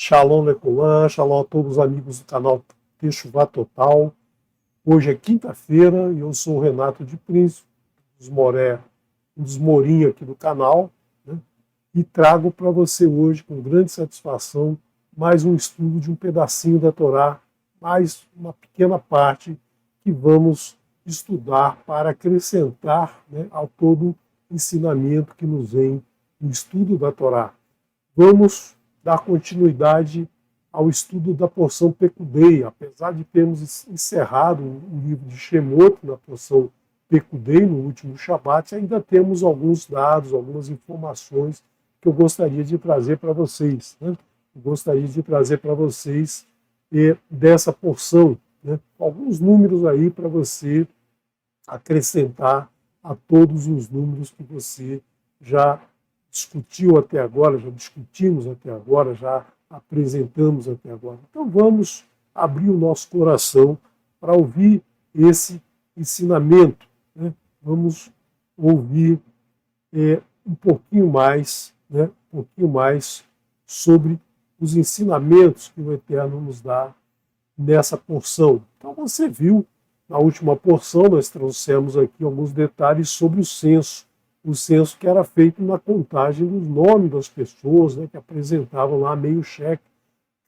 Shalom Lecolan, shalom a todos os amigos do canal Techuvá Total. Hoje é quinta-feira e eu sou o Renato de Príncipe, um dos Morinhos aqui do canal, né? E trago para você hoje, com grande satisfação, mais um estudo de um pedacinho da Torá, mais uma pequena parte que vamos estudar para acrescentar, né, ao todo ensinamento que nos vem no estudo da Torá. Vamos dar continuidade ao estudo da porção Pekudei. Apesar de termos encerrado o livro de Shemot na porção Pekudei, no último Shabat, ainda temos alguns dados, algumas informações que eu gostaria de trazer para vocês. Né? Eu gostaria de trazer para vocês dessa porção, né? Alguns números aí para você acrescentar a todos os números que você já discutiu até agora, já discutimos até agora, já apresentamos até agora. Então vamos abrir o nosso coração para ouvir esse ensinamento, né? Vamos ouvir um pouquinho mais, né? Um pouquinho mais sobre os ensinamentos que o Eterno nos dá nessa porção. Então você viu, na última porção nós trouxemos aqui alguns detalhes sobre o censo que era feito na contagem dos nomes das pessoas, né, que apresentavam lá meio cheque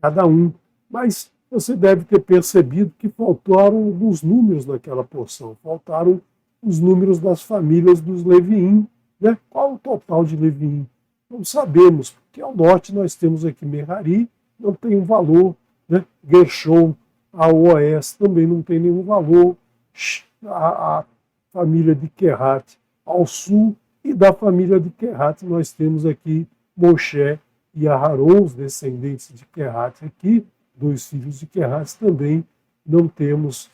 cada um. Mas você deve ter percebido que faltaram alguns números naquela porção, faltaram os números das famílias dos Leviim. Né? Qual o total de Leviim? Não sabemos, porque ao norte nós temos aqui Merari, não tem um valor, né? Gershon, ao oeste também não tem nenhum valor, a família de Kehat ao sul, e da família de Kehat nós temos aqui Moshe e Aharon, os descendentes de Kehat aqui, dois filhos de Kehat também, não temos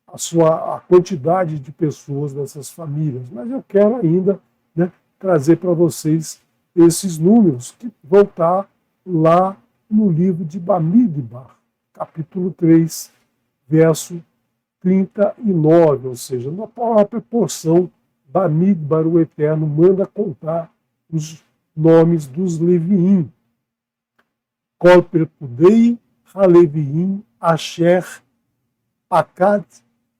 a quantidade de pessoas dessas famílias. Mas eu quero ainda, né, trazer para vocês esses números que vão estar lá no livro de Bamidbar, capítulo 3, verso 39, ou seja, na própria porção Bamidbar, o Eterno manda contar os nomes dos Leviim. Kol Pekudei, HaLeviim, Asher, Pakad,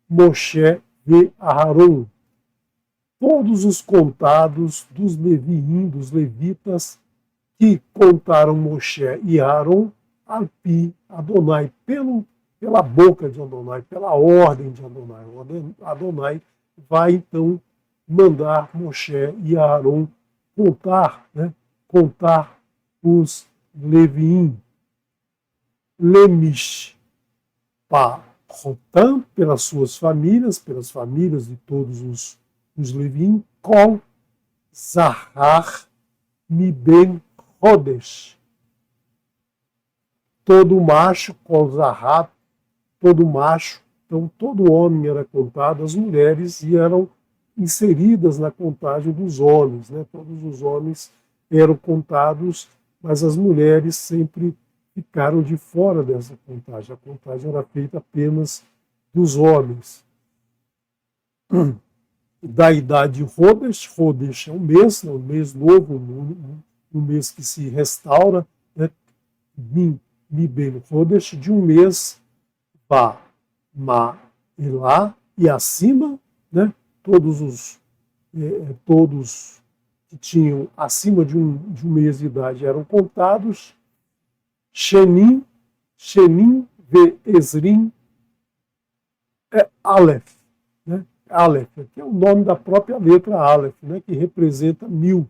Moshe e Aharon. Todos os contados dos Leviim, dos levitas, que contaram Moshe e Aharon, Alpi, Adonai, pela boca de Adonai, pela ordem de Adonai. Adonai vai então mandar Moshe e Aharon contar, né? Contar os Leviim. Lemish Rotam, pelas suas famílias, pelas famílias de todos os Leviim. Kol Zahar Miben Rodesh. Todo macho, Kol Zahar, todo macho. Então todo homem era contado, as mulheres eram inseridas na contagem dos homens, né? Todos os homens eram contados, mas as mulheres sempre ficaram de fora dessa contagem. A contagem era feita apenas dos homens. Da idade Rodesh, Rodesh é um mês novo, um mês que se restaura, né? Mi ben Rodesh, de um mês, Ba, Ma e Lá, e acima, né? Todos que tinham acima de um mês de idade eram contados. Shenim ve Ezrim Aleph, né? Aleph, que é o nome da própria letra Aleph, né? Que representa mil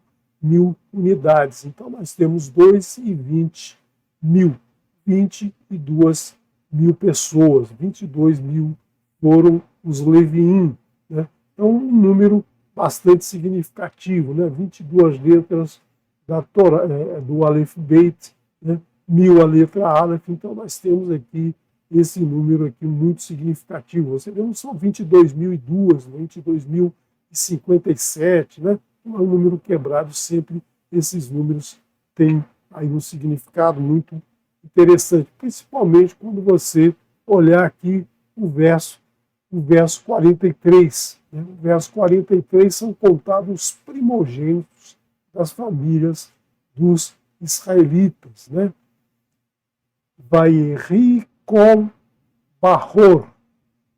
unidades. Então nós temos 2,20 mil, 22 mil pessoas, 22 mil foram os Leviim, né? Então, um número bastante significativo, né? 22 letras da Torá, do Aleph Beit, né? 1000 a letra Aleph. Então, nós temos aqui esse número aqui muito significativo. Você vê, não são 22.002, 22.057, né? Não é um número quebrado, sempre esses números têm aí um significado muito interessante, principalmente quando você olhar aqui o verso 43. Né? O verso 43 são contados os primogênitos das famílias dos israelitas. Né? Vayehi kol Bahor,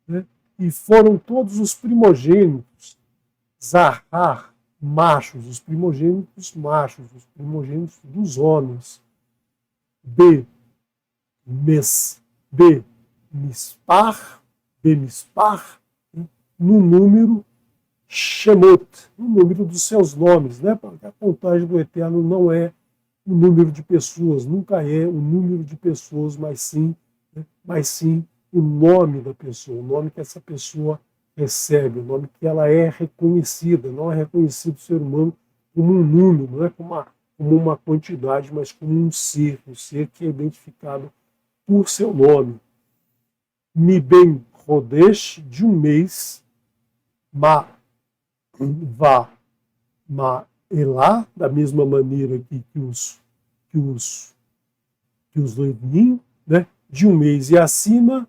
né? E foram todos os primogênitos, Zahar, machos, os primogênitos machos, os primogênitos dos homens, B, Mispar, né? No número Shemot, no número dos seus nomes, né? Porque a contagem do Eterno não é o número de pessoas, nunca é o número de pessoas, mas sim o nome da pessoa, o nome que essa pessoa recebe, o nome que ela é reconhecida. Não é reconhecido o ser humano como um número, não é como uma quantidade, mas como um ser que é identificado por seu nome. Mi ben Rodesh, de um mês, Ma Elá, da mesma maneira que os Levim, né? De um mês e acima,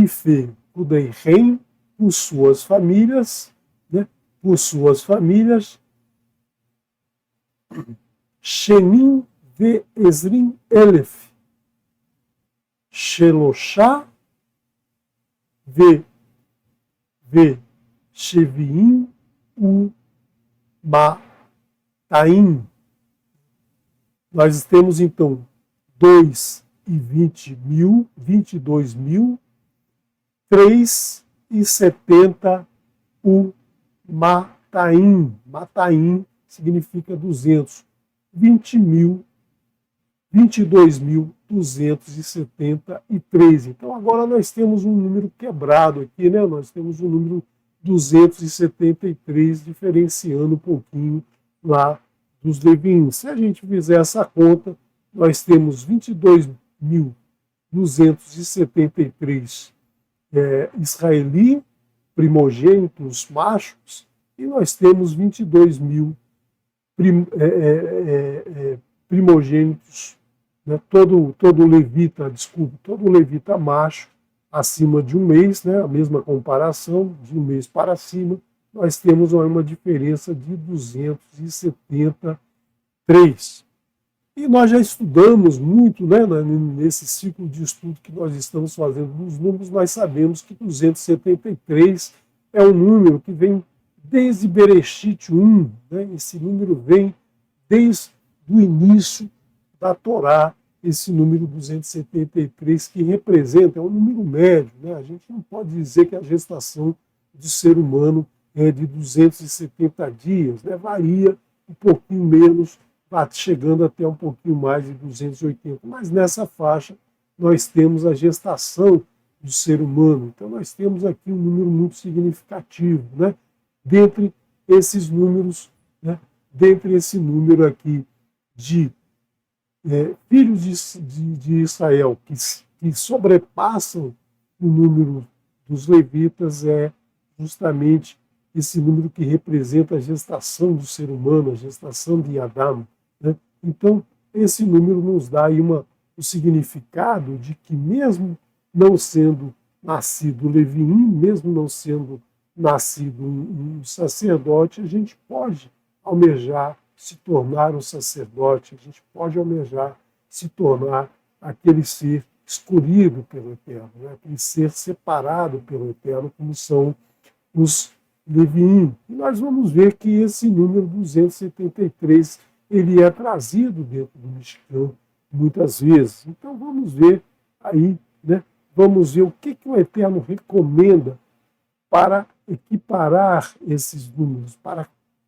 Fe, Kudeirem, por suas famílias, né? Por suas famílias, Shenim ve Ezrim Elef, Sheloshá ve Sheviim u Mataim. Nós temos então 22.000, 370 o Mataim. Mataim significa 200. 22.273. Então agora nós temos um número quebrado aqui, né? Nós temos um número 273, diferenciando um pouquinho lá dos Levins. Se a gente fizer essa conta, nós temos 22.273 israeli, primogênitos machos, e nós temos 22.000 primogênitos, né? todo levita macho acima de um mês, né? A mesma comparação, de um mês para cima, nós temos uma diferença de 273. E nós já estudamos muito, né, nesse ciclo de estudo que nós estamos fazendo dos números, nós sabemos que 273 é um número que vem desde Bereshit 1, né? Esse número vem desde o início da Torá, esse número 273, que representa, é um número médio, né? A gente não pode dizer que a gestação do ser humano é de 270 dias, né? Varia um pouquinho menos, chegando até um pouquinho mais de 280, mas nessa faixa nós temos a gestação do ser humano. Então nós temos aqui um número muito significativo, né? Dentre esses números, né? Dentre esse número aqui de filhos de Israel que sobrepassam o número dos levitas, é justamente esse número que representa a gestação do ser humano, a gestação de Adão, né? Então, esse número nos dá aí o significado de que, mesmo não sendo nascido Leviim, mesmo não sendo nascido um sacerdote, a gente pode almejar se tornar um sacerdote, a gente pode almejar se tornar aquele ser escolhido pelo Eterno, né? Aquele ser separado pelo Eterno, como são os Leviim. E nós vamos ver que esse número 273 ele é trazido dentro do Mishkan muitas vezes. Então vamos ver aí, né? Vamos ver o que o Eterno recomenda para equiparar esses números,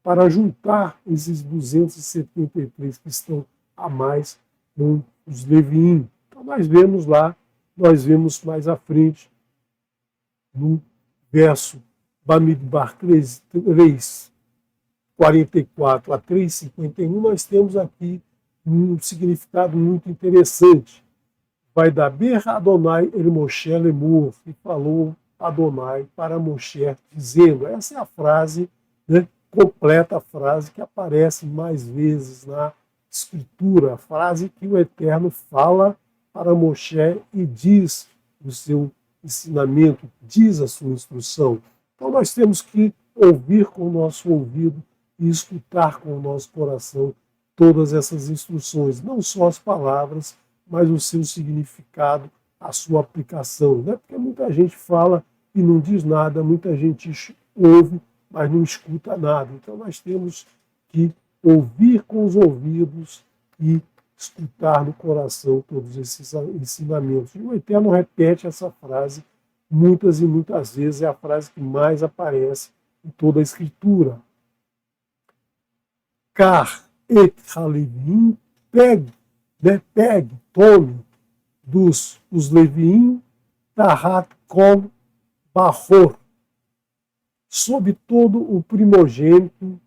para juntar esses 273 que estão a mais com os Leviim. Então nós vemos mais à frente, no verso Bamidbar 3, 44 a 3,51, nós temos aqui um significado muito interessante. Vai dar Ber Adonai el Moshe lemur, e falou Adonai para Moshe, dizendo, essa é a frase, né, completa a frase que aparece mais vezes na Escritura, a frase que o Eterno fala para Moshe e diz o seu ensinamento, diz a sua instrução. Então nós temos que ouvir com o nosso ouvido e escutar com o nosso coração todas essas instruções, não só as palavras, mas o seu significado, a sua aplicação, né? Porque muita gente fala e não diz nada, muita gente ouve, mas não escuta nada. Então nós temos que ouvir com os ouvidos e escutar no coração todos esses ensinamentos. E o Eterno repete essa frase muitas e muitas vezes, é a frase que mais aparece em toda a Escritura. Car et halevim, pegue, né, pegue, tome os Leviim, tahat kol bahor, sobre todo o primogênito,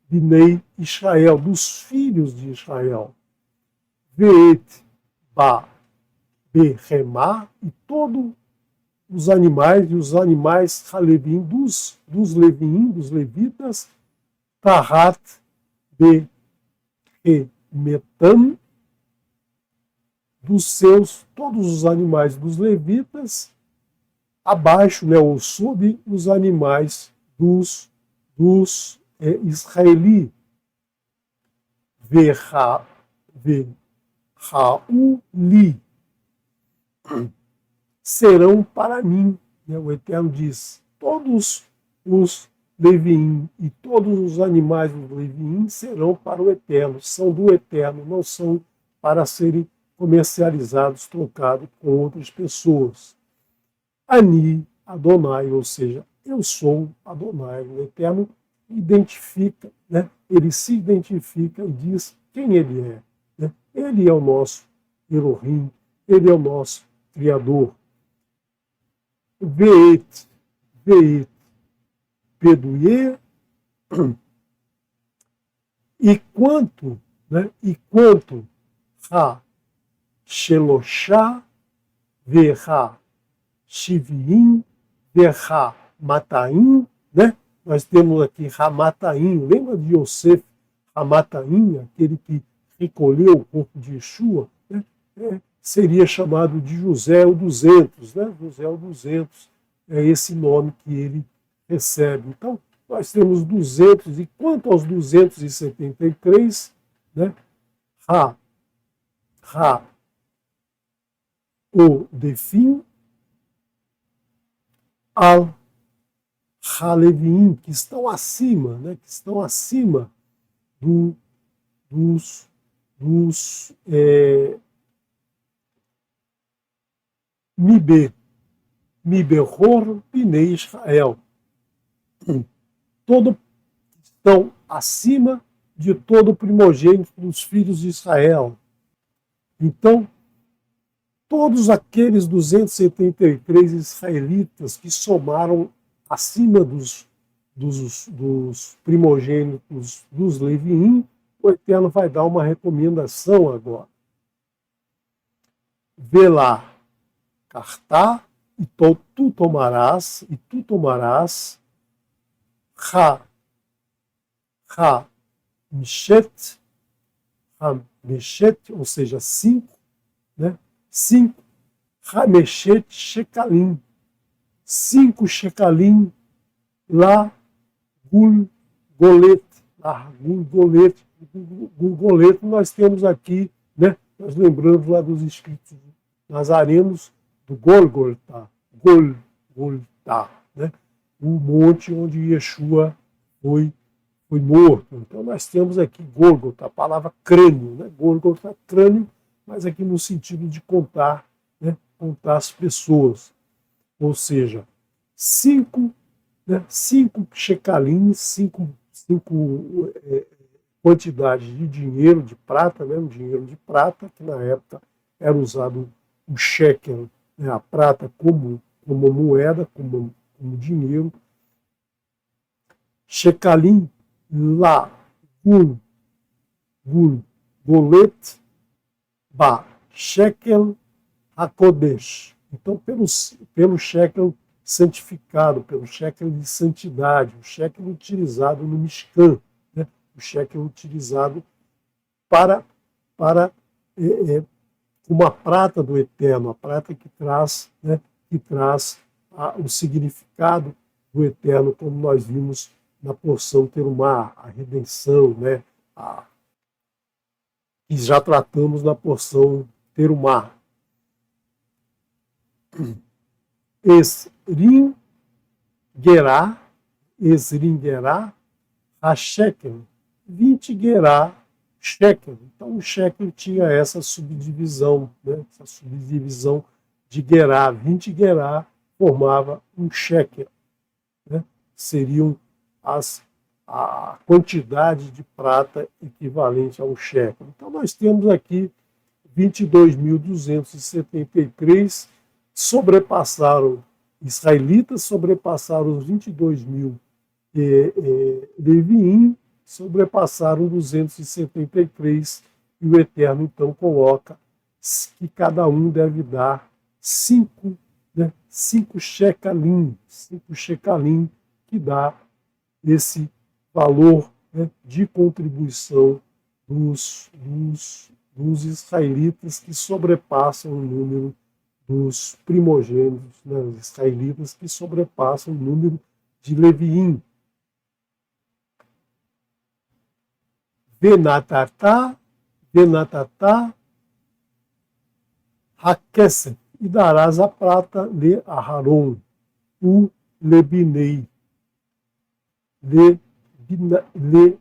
Binei Israel, dos filhos de Israel. Veet ba behemá, e todos os animais, e os animais halevim, dos Leviim, dos levitas, tahat behemetam, dos seus, todos os animais dos levitas, abaixo, né, ou sob os animais dos israeli. Verrauli, serão para mim, né, o Eterno diz, todos os Leviim e todos os animais do Leviim serão para o Eterno, são do Eterno, não são para serem comercializados, trocados com outras pessoas. Ani Adonai, ou seja, eu sou Adonai. O Eterno identifica, né? Ele se identifica e diz quem ele é. Né? Ele é o nosso Elohim, ele é o nosso Criador. Veet, Peduie, e quanto Ha Sheloshá, Verra Shivim, Verra Mataim, né? Nós temos aqui Ramataim, lembra de Yosef Ramataim, aquele que recolheu o corpo de Yeshua, né? Seria chamado de José o 200, né? José o 200 é esse nome que ele recebe. Então, nós temos 200, e quanto aos 273, né? O Defim, al Halevim, que estão acima, né? Que estão acima dos Miberhor Binei Israel. Estão acima de todo o primogênito dos filhos de Israel. Então, todos aqueles 273 israelitas que somaram acima dos primogênitos dos Leviim, o Eterno vai dar uma recomendação agora. Vê lá, cartá, e tu tomarás, Mishet, ou seja, 5, né? 5 Hameshet Shekalim, 5 Shekalim, lá Gulgolet, nós temos aqui, né? Nós lembramos lá dos escritos nazarenos do Golgotha, né? O monte onde Yeshua foi morto. Então nós temos aqui Golgotha, a palavra crânio, né? Golgotha, crânio, mas aqui no sentido de contar, né? Contar as pessoas. Ou seja, 5 shekalim, 5 quantidades de dinheiro de prata, né? Um dinheiro de prata, que na época era usado o shekel, né? A prata como moeda, como dinheiro. Shekalim lá, Golet, Ba, Shekel HaKodesh. Então, pelo shekel santificado, pelo shekel de santidade, o shekel utilizado no Mishkan, né? O shekel utilizado para uma prata do Eterno, a prata que traz, né? O significado do Eterno, como nós vimos na porção terumá, a redenção, né? Que já tratamos na porção terumá. Esrin gerá, a shekel, 20 gerá, shekel. Então o shekel tinha essa subdivisão, né? Essa subdivisão de gerá, 20 gerá formava um shekel, né? Seriam a quantidade de prata equivalente a um shekel. Então nós temos aqui 22.273 israelitas sobrepassaram os 22.000 Leviim, sobrepassaram 273, e o Eterno então coloca que cada um deve dar 5 shekalim, que dá esse valor, né, de contribuição dos israelitas, que sobrepassam o número dos primogênitos, né, os israelitas que sobrepassam o número de Leviim. Venatatá, Hakesef, e darás a prata le Aharon, o Lebinei, le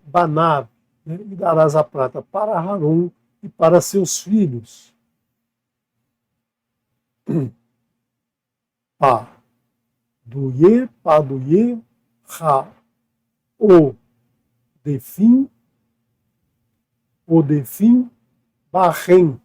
Banav, né, e darás a prata para Aharon e para seus filhos. Paduye, ha, o defim, barrem.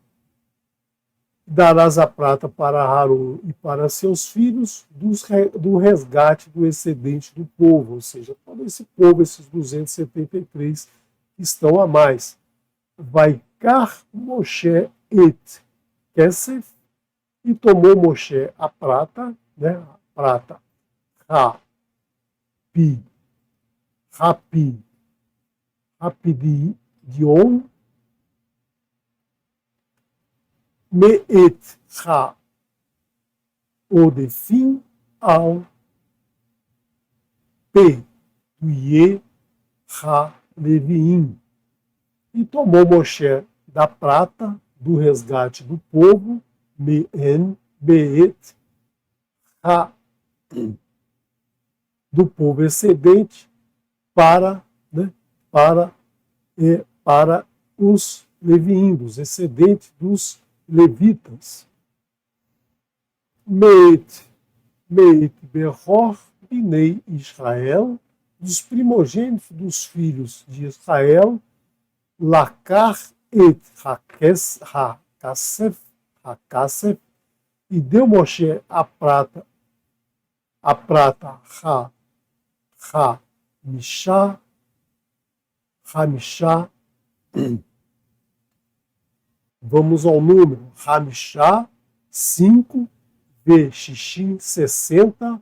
Darás a prata para Aharon e para seus filhos do resgate do excedente do povo, ou seja, todo esse povo, esses 273 que estão a mais. Vai car Moshe et Kesef, e tomou Moshe a prata, né, a prata, Rapidion, Meet Odefim ao Petuye Leviim. E tomou Moshe da prata do resgate do povo, do povo excedente, para os leviíndos, excedente dos levitas. Meit Beror Binei Israel, dos primogênitos dos filhos de Israel, Lakar et Hakasef, e deu Moshe a prata Hamishá, vamos ao número, Hamishá, 5, Shishim, 60,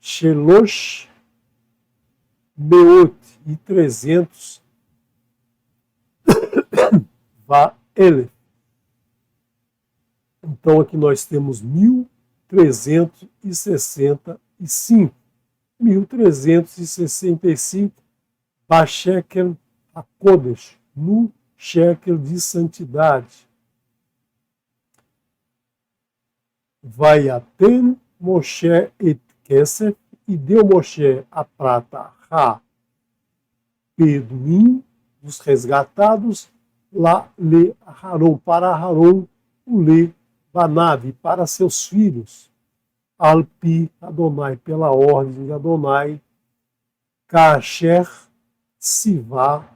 Shelosh, Meot, e 300, Vaelef. Então aqui nós temos 1.365. 1.365 Bashekel HaKodesh, no shekel de santidade. Vayaten Moshe et Kesef, e deu Moshe a prata Peduim, dos resgatados, lá le Aharon, para Aharon, o le Banav, para seus filhos, Alpi Adonai, pela ordem de Adonai, Kasher Sivá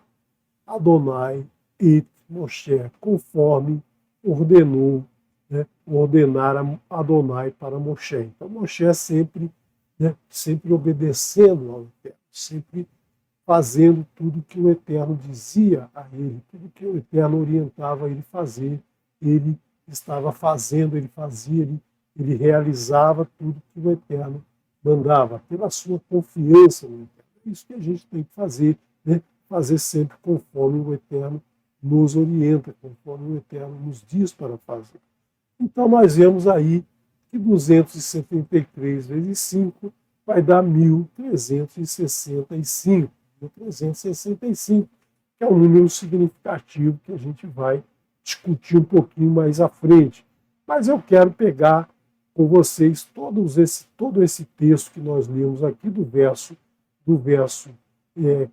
Adonai et Moshe, conforme ordenou, né, ordenar Adonai para Moshe. Então Moshe sempre, né, sempre obedecendo ao Eterno, sempre fazendo tudo que o Eterno dizia a ele, tudo que o Eterno orientava a ele fazer, ele estava fazendo, ele fazia, ele realizava tudo que o Eterno mandava, pela sua confiança no Eterno. É isso que a gente tem que fazer, né? Fazer sempre conforme o Eterno nos orienta, conforme o Eterno nos diz para fazer. Então nós vemos aí que 273 vezes 5 vai dar 1.365. 1.365, que é um número significativo que a gente vai discutir um pouquinho mais à frente. Mas eu quero pegar com vocês todo esse texto que nós lemos aqui do verso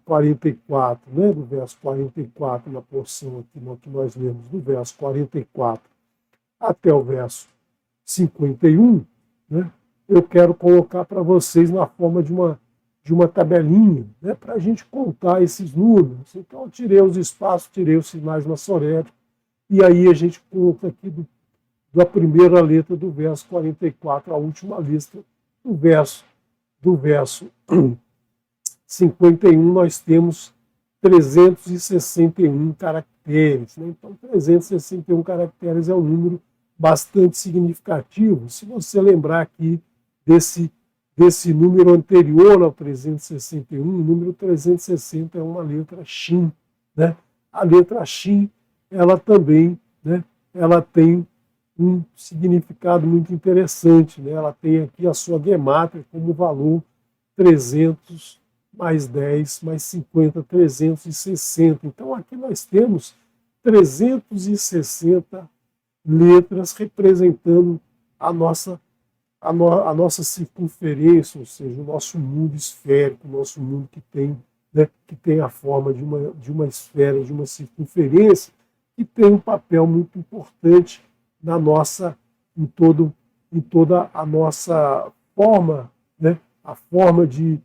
44, né? Do verso 44, na porção aqui que nós lemos, do verso 44 até o verso 51, né? Eu quero colocar para vocês na forma de uma tabelinha, né? Para a gente contar esses números. Então, eu tirei os espaços, tirei os sinais maçoréticos, e aí a gente conta aqui da primeira letra do verso 44 à última letra do verso 51, nós temos 361 caracteres. Né? Então, 361 caracteres é um número bastante significativo. Se você lembrar aqui desse número anterior ao 361, o número 360 é uma letra Shin. Né? A letra Shin, ela também, né, ela tem um significado muito interessante. Né? Ela tem aqui a sua gemátria como valor 300 mais 10 mais 50, 360. Então, aqui nós temos 360 letras representando a nossa circunferência, ou seja, o nosso mundo esférico, o nosso mundo que tem a forma de uma esfera, de uma circunferência, que tem um papel muito importante em toda a nossa forma, né? A forma de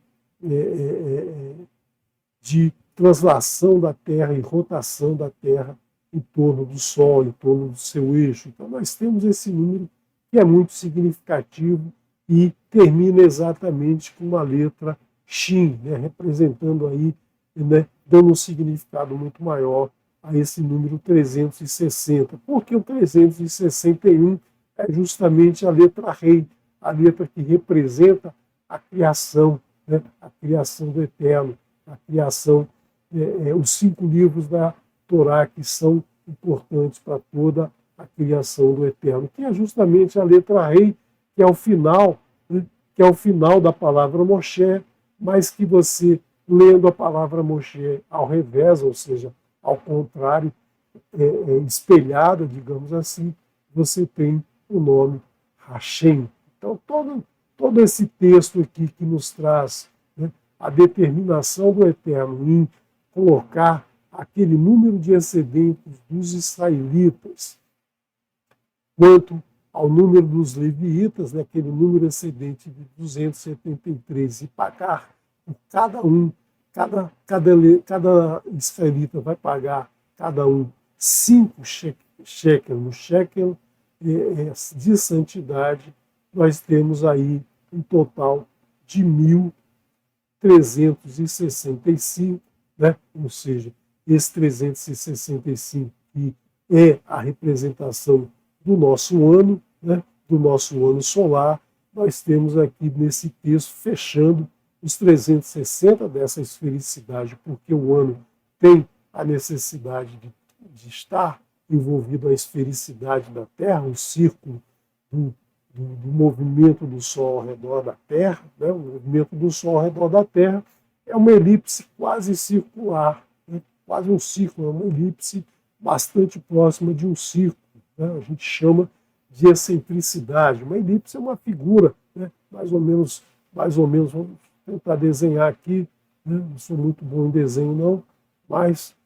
translação da Terra e rotação da Terra em torno do Sol, em torno do seu eixo. Então, nós temos esse número que é muito significativo e termina exatamente com uma letra Shin, né, representando aí, né, dando um significado muito maior a esse número 360. Porque o 361 é justamente a letra Rei, a letra que representa a criação, né, a criação do Eterno, a criação, os 5 livros da Torá que são importantes para toda a criação do Eterno, que é justamente a letra Rei, que é o final, né, que é o final da palavra Moshe, mas que você, lendo a palavra Moshe ao revés, ou seja, ao contrário, espelhada, digamos assim, você tem o nome Hashem. Então, todo esse texto aqui que nos traz, né, a determinação do Eterno em colocar aquele número de excedentes dos israelitas quanto ao número dos levitas, né, aquele número excedente de 273, e pagar por cada um, cada israelita vai pagar cada um 5 shekel. No shekel de santidade, nós temos aí um total de 1.365, né? Ou seja, esse 365 que é a representação do nosso ano, né? Do nosso ano solar, nós temos aqui nesse texto fechando os 360 dessa esfericidade, porque o ano tem a necessidade de estar envolvido a esfericidade da Terra, o círculo do movimento do Sol ao redor da Terra. Né? O movimento do Sol ao redor da Terra é uma elipse quase circular, né? Quase um círculo, é uma elipse bastante próxima de um círculo. Né? A gente chama de excentricidade. Uma elipse é uma figura, né? mais ou menos, vamos tentar desenhar aqui, né? Não sou muito bom em desenho não, mas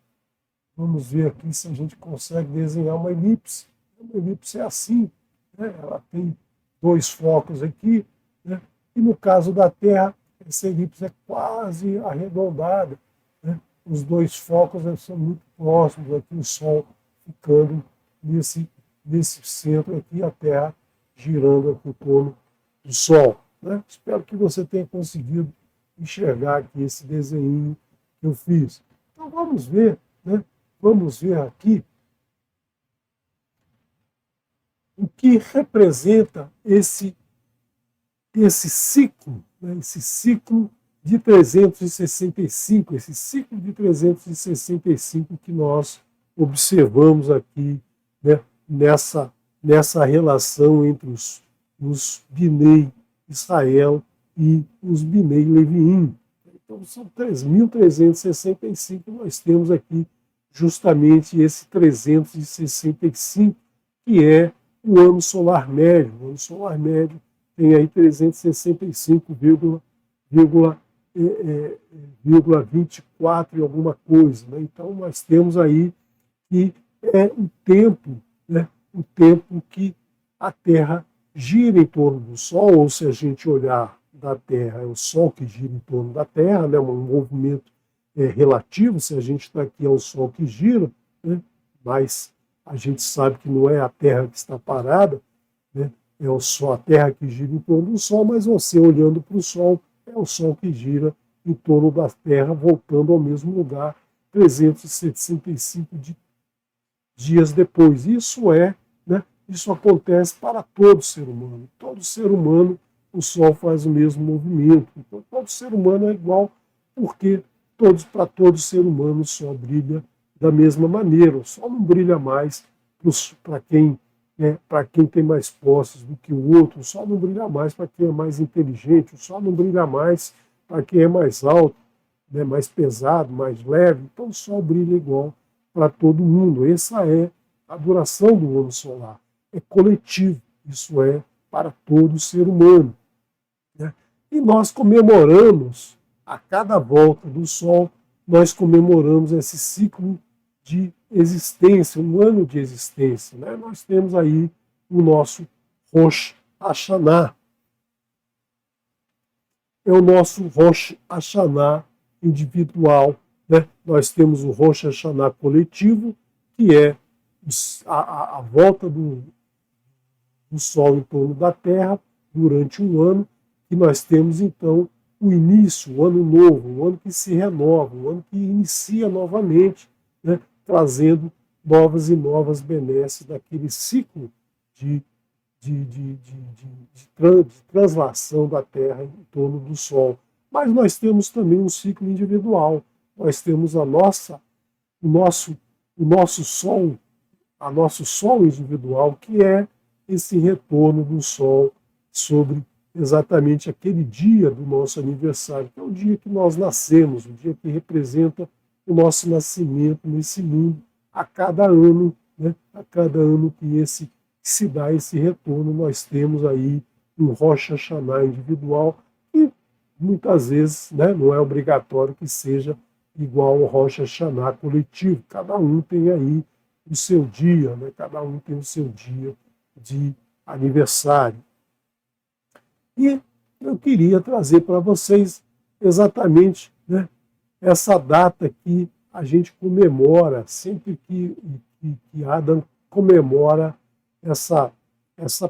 vamos ver aqui se a gente consegue desenhar uma elipse. Uma elipse é assim, né? Ela tem 2 focos aqui, né? E no caso da Terra, essa elipse é quase arredondada, né? Os 2 focos são muito próximos, aqui o Sol ficando nesse centro aqui, a Terra girando aqui em torno do Sol. Né? Espero que você tenha conseguido enxergar aqui esse desenho que eu fiz. Então vamos ver, né? Vamos ver aqui o que representa esse ciclo, né? Esse ciclo de 365, esse ciclo de 365 que nós observamos aqui, né? Nessa relação entre os Bnei Israel e os Bnei Leviim. Então são 3.365, nós temos aqui justamente esse 365, que é o ano solar médio. O ano solar médio tem aí 365,24 e alguma coisa. Né? Então nós temos aí que é o tempo, né? O tempo que a Terra gira em torno do Sol, ou se a gente olhar da Terra, é o Sol que gira em torno da Terra, né? Um movimento relativo, se a gente está aqui é o Sol que gira, né? Mas a gente sabe que não é a Terra que está parada, né? É o Sol, a Terra que gira em torno do Sol, mas você olhando para o Sol, é o Sol que gira em torno da Terra, voltando ao mesmo lugar 365 dias depois. Isso acontece para todo ser humano. Todo ser humano, o Sol faz o mesmo movimento. Então, todo ser humano é igual, porque para todo ser humano o Sol brilha da mesma maneira. O Sol não brilha mais para quem tem mais posses do que o outro. O Sol não brilha mais para quem é mais inteligente. O Sol não brilha mais para quem é mais alto, né, mais pesado, mais leve. Então, o Sol brilha igual para todo mundo. Essa é a duração do ano solar. É coletivo, isso é para todo ser humano. Né? E nós comemoramos, a cada volta do Sol, nós comemoramos esse ciclo de existência, um ano de existência. Né? Nós temos aí o nosso Rosh Hashanah. É o nosso Rosh Hashanah individual. Né? Nós temos o Rosh Hashanah coletivo, que é a volta do Sol em torno da Terra durante um ano, e nós temos então o início, o ano novo, o ano que se renova, o ano que inicia novamente, né, trazendo novas e novas benesses daquele ciclo de translação da Terra em torno do Sol. Mas nós temos também um ciclo individual. Nós temos o nosso Sol individual, que é esse retorno do Sol sobre exatamente aquele dia do nosso aniversário, que é o dia que nós nascemos, o dia que representa o nosso nascimento nesse mundo, a cada ano, né? A cada ano que se dá esse retorno, nós temos aí um Rosh Hashanah individual, e muitas vezes, né, não é obrigatório que seja igual ao Rosh Hashanah coletivo. Cada um tem aí o seu dia, né? Cada um tem o seu dia de aniversário. E eu queria trazer para vocês exatamente, né, essa data que a gente comemora, sempre que Adam comemora essa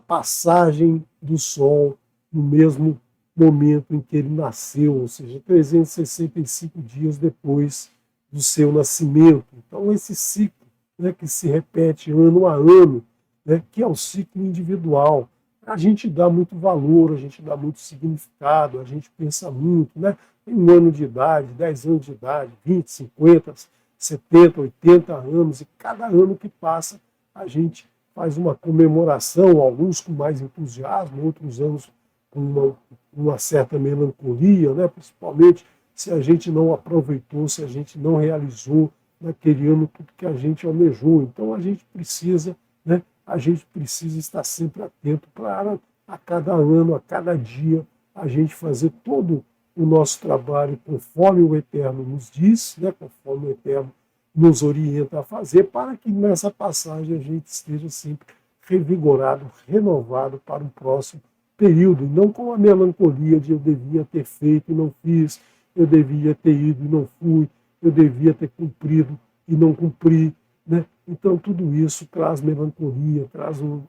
passagem do Sol no mesmo momento em que ele nasceu, ou seja, 365 dias depois do seu nascimento. Então, esse ciclo, né, que se repete ano a ano, né, que é o ciclo individual, a gente dá muito valor, a gente dá muito significado, a gente pensa muito, né? Tem 1 ano de idade, 10 anos de idade, 20, 50, 70, 80 anos, e cada ano que passa a gente faz uma comemoração, alguns com mais entusiasmo, outros anos com uma certa melancolia, né? Principalmente se a gente não aproveitou, se a gente não realizou naquele ano tudo que a gente almejou. Então a gente precisa, né? A gente precisa estar sempre atento para, a cada ano, a cada dia, a gente fazer todo o nosso trabalho conforme o Eterno nos diz, né, conforme o Eterno nos orienta a fazer, para que nessa passagem a gente esteja sempre revigorado, renovado para o próximo período, e não com a melancolia de eu devia ter feito e não fiz, eu devia ter ido e não fui, eu devia ter cumprido e não cumpri. Né? Então, tudo isso traz melancolia, traz um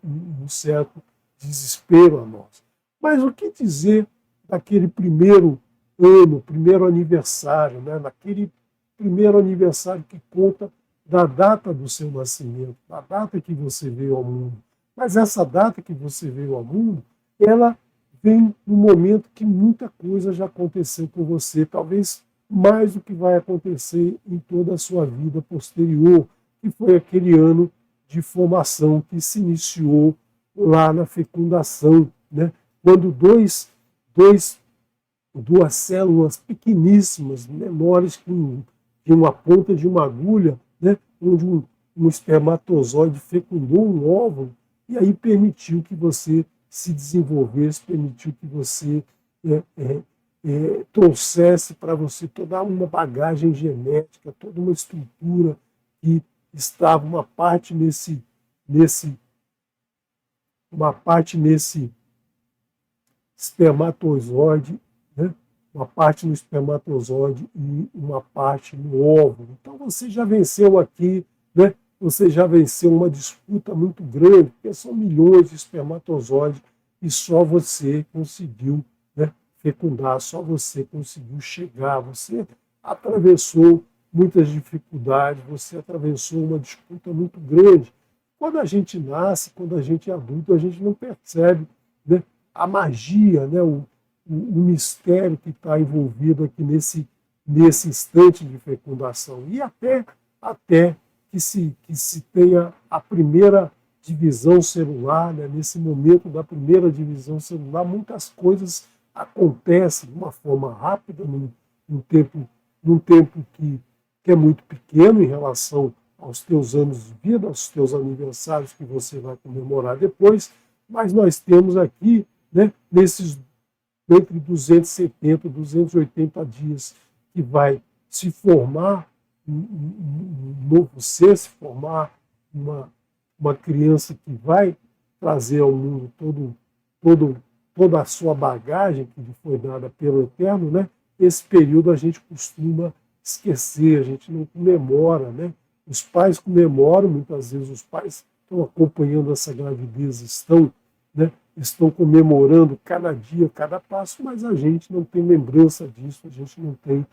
certo desespero a nós. Mas o que dizer daquele primeiro ano, primeiro aniversário, né? Naquele primeiro aniversário que conta da data do seu nascimento, da data que você veio ao mundo. Mas essa data que você veio ao mundo, ela vem no momento que muita coisa já aconteceu com você, talvez mais do que vai acontecer em toda a sua vida posterior, que foi aquele ano de formação que se iniciou lá na fecundação, né? Quando dois duas células pequeníssimas, menores que uma ponta de uma agulha, né, onde um espermatozoide fecundou um óvulo e aí permitiu que você se desenvolvesse, permitiu que você trouxesse para você toda uma bagagem genética, toda uma estrutura que estava uma parte nesse espermatozoide, né? Uma parte no espermatozoide e uma parte no óvulo. Então você já venceu aqui, né? Você já venceu uma disputa muito grande, porque são milhões de espermatozoides e só você conseguiu, né, fecundar, só você conseguiu chegar, você atravessou muitas dificuldades, você atravessou uma disputa muito grande. Quando a gente nasce, quando a gente é adulto, a gente não percebe, né, a magia, né, o mistério que está envolvido aqui nesse instante de fecundação. E até que se tenha a primeira divisão celular, né, nesse momento da primeira divisão celular, muitas coisas acontecem de uma forma rápida, num tempo que é muito pequeno em relação aos teus anos de vida, aos teus aniversários que você vai comemorar depois, mas nós temos aqui, né, nesses entre 270 e 280 dias que vai se formar um novo ser, se formar uma criança que vai trazer ao mundo toda a sua bagagem que lhe foi dada pelo Eterno, né? Esse período a gente costuma esquecer, a gente não comemora, né? Os pais comemoram, muitas vezes os pais estão acompanhando essa gravidez, estão comemorando cada dia, cada passo, mas a gente não tem lembrança disso, a gente não tem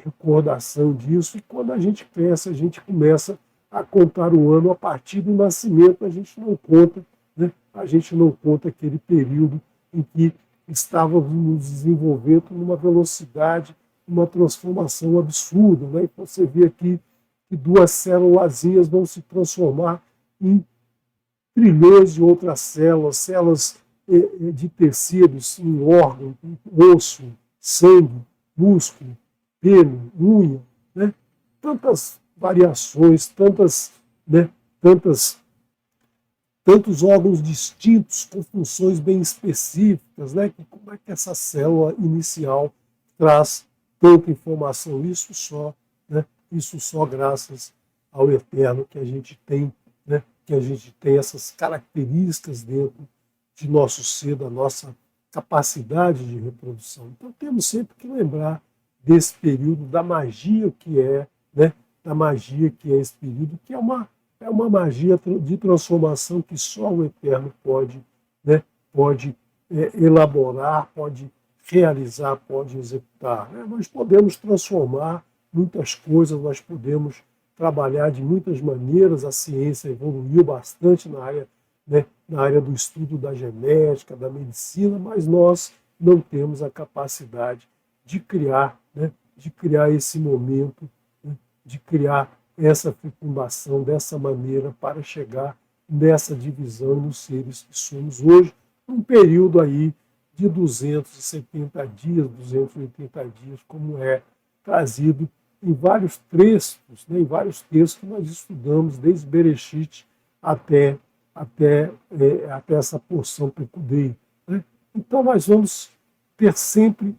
recordação disso, e quando a gente cresce, a gente começa a contar o ano a partir do nascimento, a gente não conta, né? A gente não conta aquele período em que estávamos nos desenvolvendo numa velocidade, uma transformação absurda, né? E você vê aqui que duas célulazinhas vão se transformar em trilhões de outras células de tecidos, em órgão, em osso, sangue, músculo, pelo, unha, né? Tantas variações, tantos órgãos distintos com funções bem específicas, né? Como é que essa célula inicial traz tanta informação? Isso só graças ao Eterno que a gente tem, né? Que a gente tem essas características dentro de nosso ser, da nossa capacidade de reprodução. Então temos sempre que lembrar desse período, da magia que é, né? Da magia que é esse período, que é uma magia de transformação que só o Eterno pode, né? Pode elaborar, pode realizar, pode executar, né? Nós podemos transformar muitas coisas, nós podemos trabalhar de muitas maneiras, a ciência evoluiu bastante na área do estudo da genética, da medicina, mas nós não temos a capacidade de criar, né, de criar esse momento, né, de criar essa fecundação dessa maneira para chegar nessa divisão nos seres que somos hoje, num período aí de 270 dias, 280 dias, como é trazido em vários textos, né, em vários textos que nós estudamos, desde Bereshit até essa porção Pekudei, né? Então nós vamos ter sempre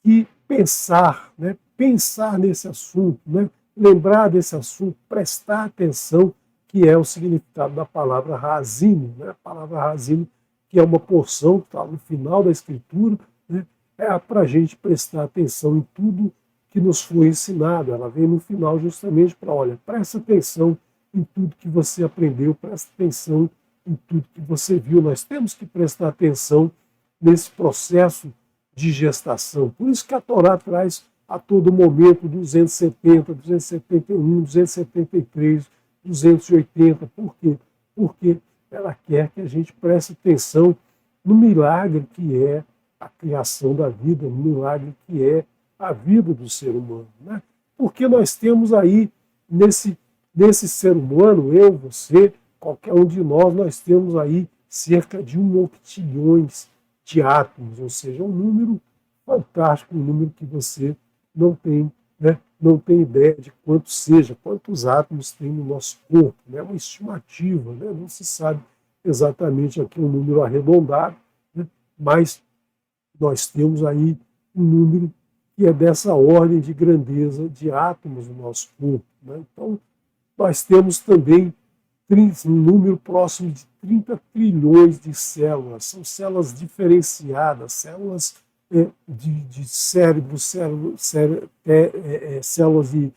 que pensar, né, pensar nesse assunto, né, lembrar desse assunto, prestar atenção, que é o significado da palavra Razim, né, a palavra Razim, que é uma porção que está no final da Escritura, né, é para a gente prestar atenção em tudo que nos foi ensinado. Ela vem no final justamente para, olha, presta atenção em tudo que você aprendeu, presta atenção em tudo que você viu. Nós temos que prestar atenção nesse processo de gestação. Por isso que a Torá traz a todo momento 270, 271, 273, 280. Por quê? Porque ela quer que a gente preste atenção no milagre que é a criação da vida, no milagre que é a vida do ser humano, né? Porque nós temos aí, nesse ser humano, eu, você, qualquer um de nós temos aí cerca de 1 octilhões de átomos, ou seja, um número fantástico, um número que você não tem, né, não tem ideia de quanto seja, quantos átomos tem no nosso corpo. É, né, uma estimativa, né, não se sabe exatamente aqui um número arredondado, né, mas nós temos aí um número que é dessa ordem de grandeza de átomos no nosso corpo. Né? Então, nós temos também um número próximo de 30 trilhões de células. São células diferenciadas, células de cérebro, células de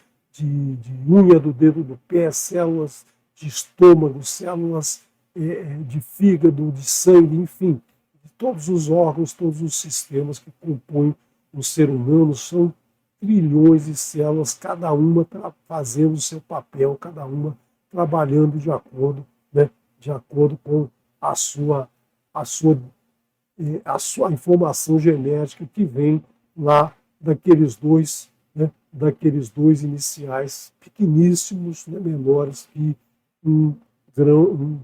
unha do dedo do pé, células de estômago, células de fígado, de sangue, enfim, de todos os órgãos, todos os sistemas que compõem o ser humano. São trilhões de células, cada uma fazendo o seu papel, cada uma trabalhando de acordo, né, de acordo com a sua informação genética que vem lá daqueles dois, né, daqueles dois iniciais pequeníssimos, né, menores que um grão,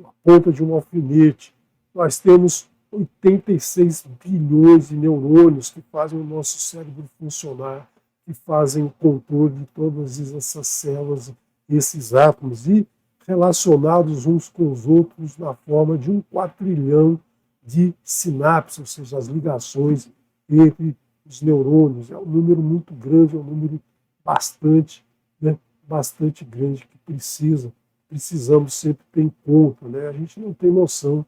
a ponta de um alfinete. Nós temos 86 bilhões de neurônios que fazem o nosso cérebro funcionar, que fazem o controle de todas essas células, esses átomos, e relacionados uns com os outros na forma de um quatrilhão de sinapses, ou seja, as ligações entre os neurônios. É um número muito grande, é um número bastante, né, bastante grande que precisamos sempre ter em conta. Né? A gente não tem noção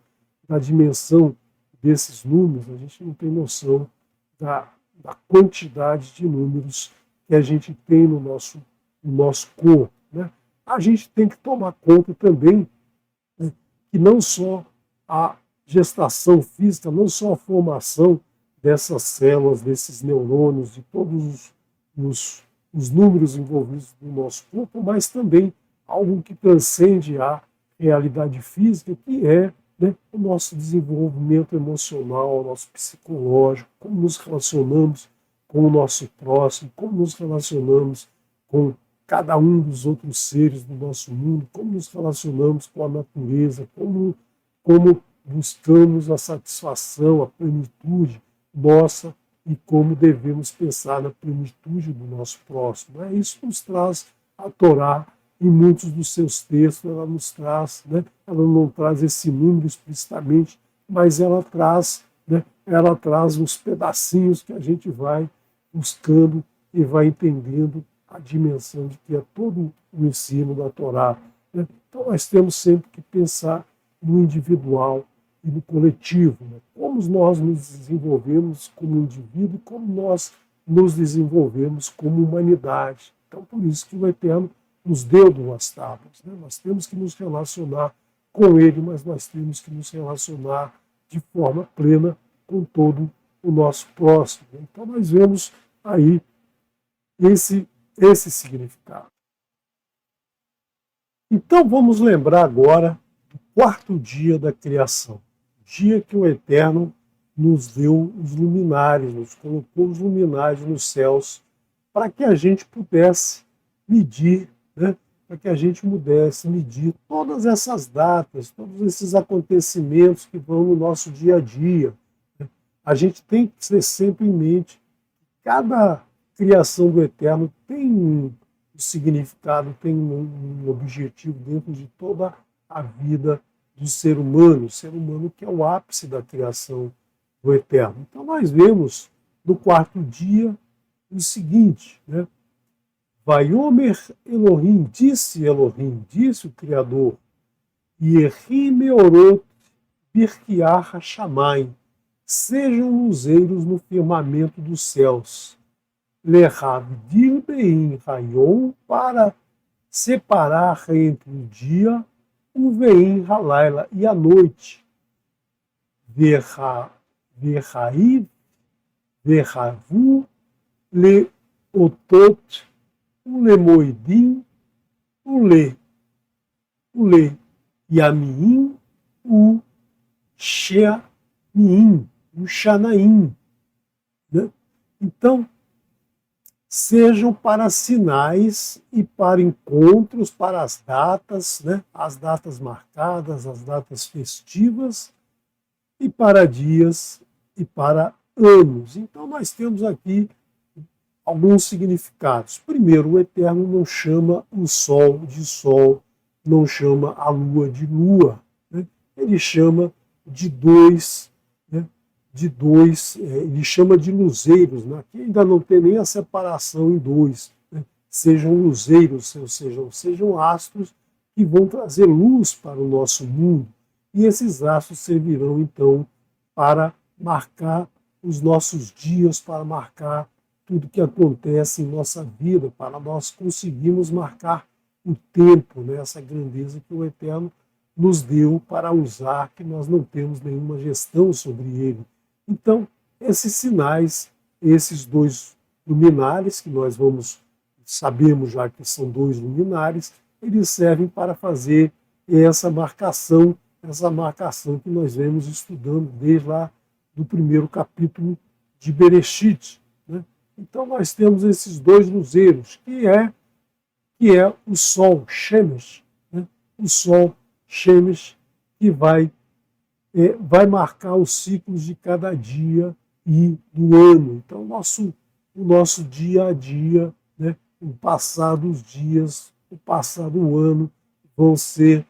da dimensão desses números, a gente não tem noção da quantidade de números que a gente tem no nosso corpo. Né? A gente tem que tomar conta também, né, que não só a gestação física, não só a formação dessas células, desses neurônios, de todos os números envolvidos no nosso corpo, mas também algo que transcende a realidade física, que é, né, o nosso desenvolvimento emocional, o nosso psicológico, como nos relacionamos com o nosso próximo, como nos relacionamos com cada um dos outros seres do nosso mundo, como nos relacionamos com a natureza, como buscamos a satisfação, a plenitude nossa e como devemos pensar na plenitude do nosso próximo. Isso nos traz a Torá em muitos dos seus textos. Ela nos traz, né, ela não traz esse número explicitamente, mas ela traz, né, ela traz uns pedacinhos que a gente vai buscando e vai entendendo a dimensão de que é todo o ensino da Torá. Né? Então nós temos sempre que pensar no individual e no coletivo, né? Como nós nos desenvolvemos como indivíduo e como nós nos desenvolvemos como humanidade. Então por isso que o Eterno nos deu duas tábuas. Né? Nós temos que nos relacionar com Ele, mas nós temos que nos relacionar de forma plena com todo o nosso próximo. Então nós vemos aí esse significado. Então vamos lembrar agora do quarto dia da criação, o dia que o Eterno nos deu os luminares, nos colocou os luminares nos céus, para que a gente pudesse medir, né, para que a gente pudesse medir todas essas datas, todos esses acontecimentos que vão no nosso dia a dia. A gente tem que ter sempre em mente que cada criação do Eterno tem um significado, tem um objetivo dentro de toda a vida do ser humano, o ser humano que é o ápice da criação do Eterno. Então nós vemos no quarto dia o seguinte, né? Vaiomer Elohim, disse o Criador, Yehi Meorot Birkiah Shamayim, sejam luzeiros no firmamento dos céus, Lehavdil Bein Rayon, para separar entre o dia, o Vein Halaila e a noite, Verhaiv, Verhavu, Leotot, o Lemoidim, o Yamiim, o Sheamiim, o Shanaim. Né? Então, sejam para sinais e para encontros, para as datas, né? As datas marcadas, as datas festivas, e para dias e para anos. Então nós temos aqui alguns significados. Primeiro, o Eterno não chama o Sol de Sol, não chama a Lua de Lua, né? Ele chama de dois, né? Ele chama de luzeiros, né? Aqui ainda não tem nem a separação em dois, né? Sejam luzeiros, ou sejam astros que vão trazer luz para o nosso mundo. E esses astros servirão, então, para marcar os nossos dias, para marcar tudo que acontece em nossa vida, para nós conseguirmos marcar o tempo, né? Essa grandeza que o Eterno nos deu para usar, que nós não temos nenhuma gestão sobre ele. Então, esses sinais, esses dois luminares, que nós sabemos já que são dois luminares, eles servem para fazer essa marcação que nós vemos estudando desde lá do primeiro capítulo de Bereshit, né? Então nós temos esses dois luzeiros, que é o Sol Shemesh, né? O Sol Shemesh que vai marcar os ciclos de cada dia e do ano. Então o nosso dia a dia, né? O passar dos dias, o passar do ano vão ser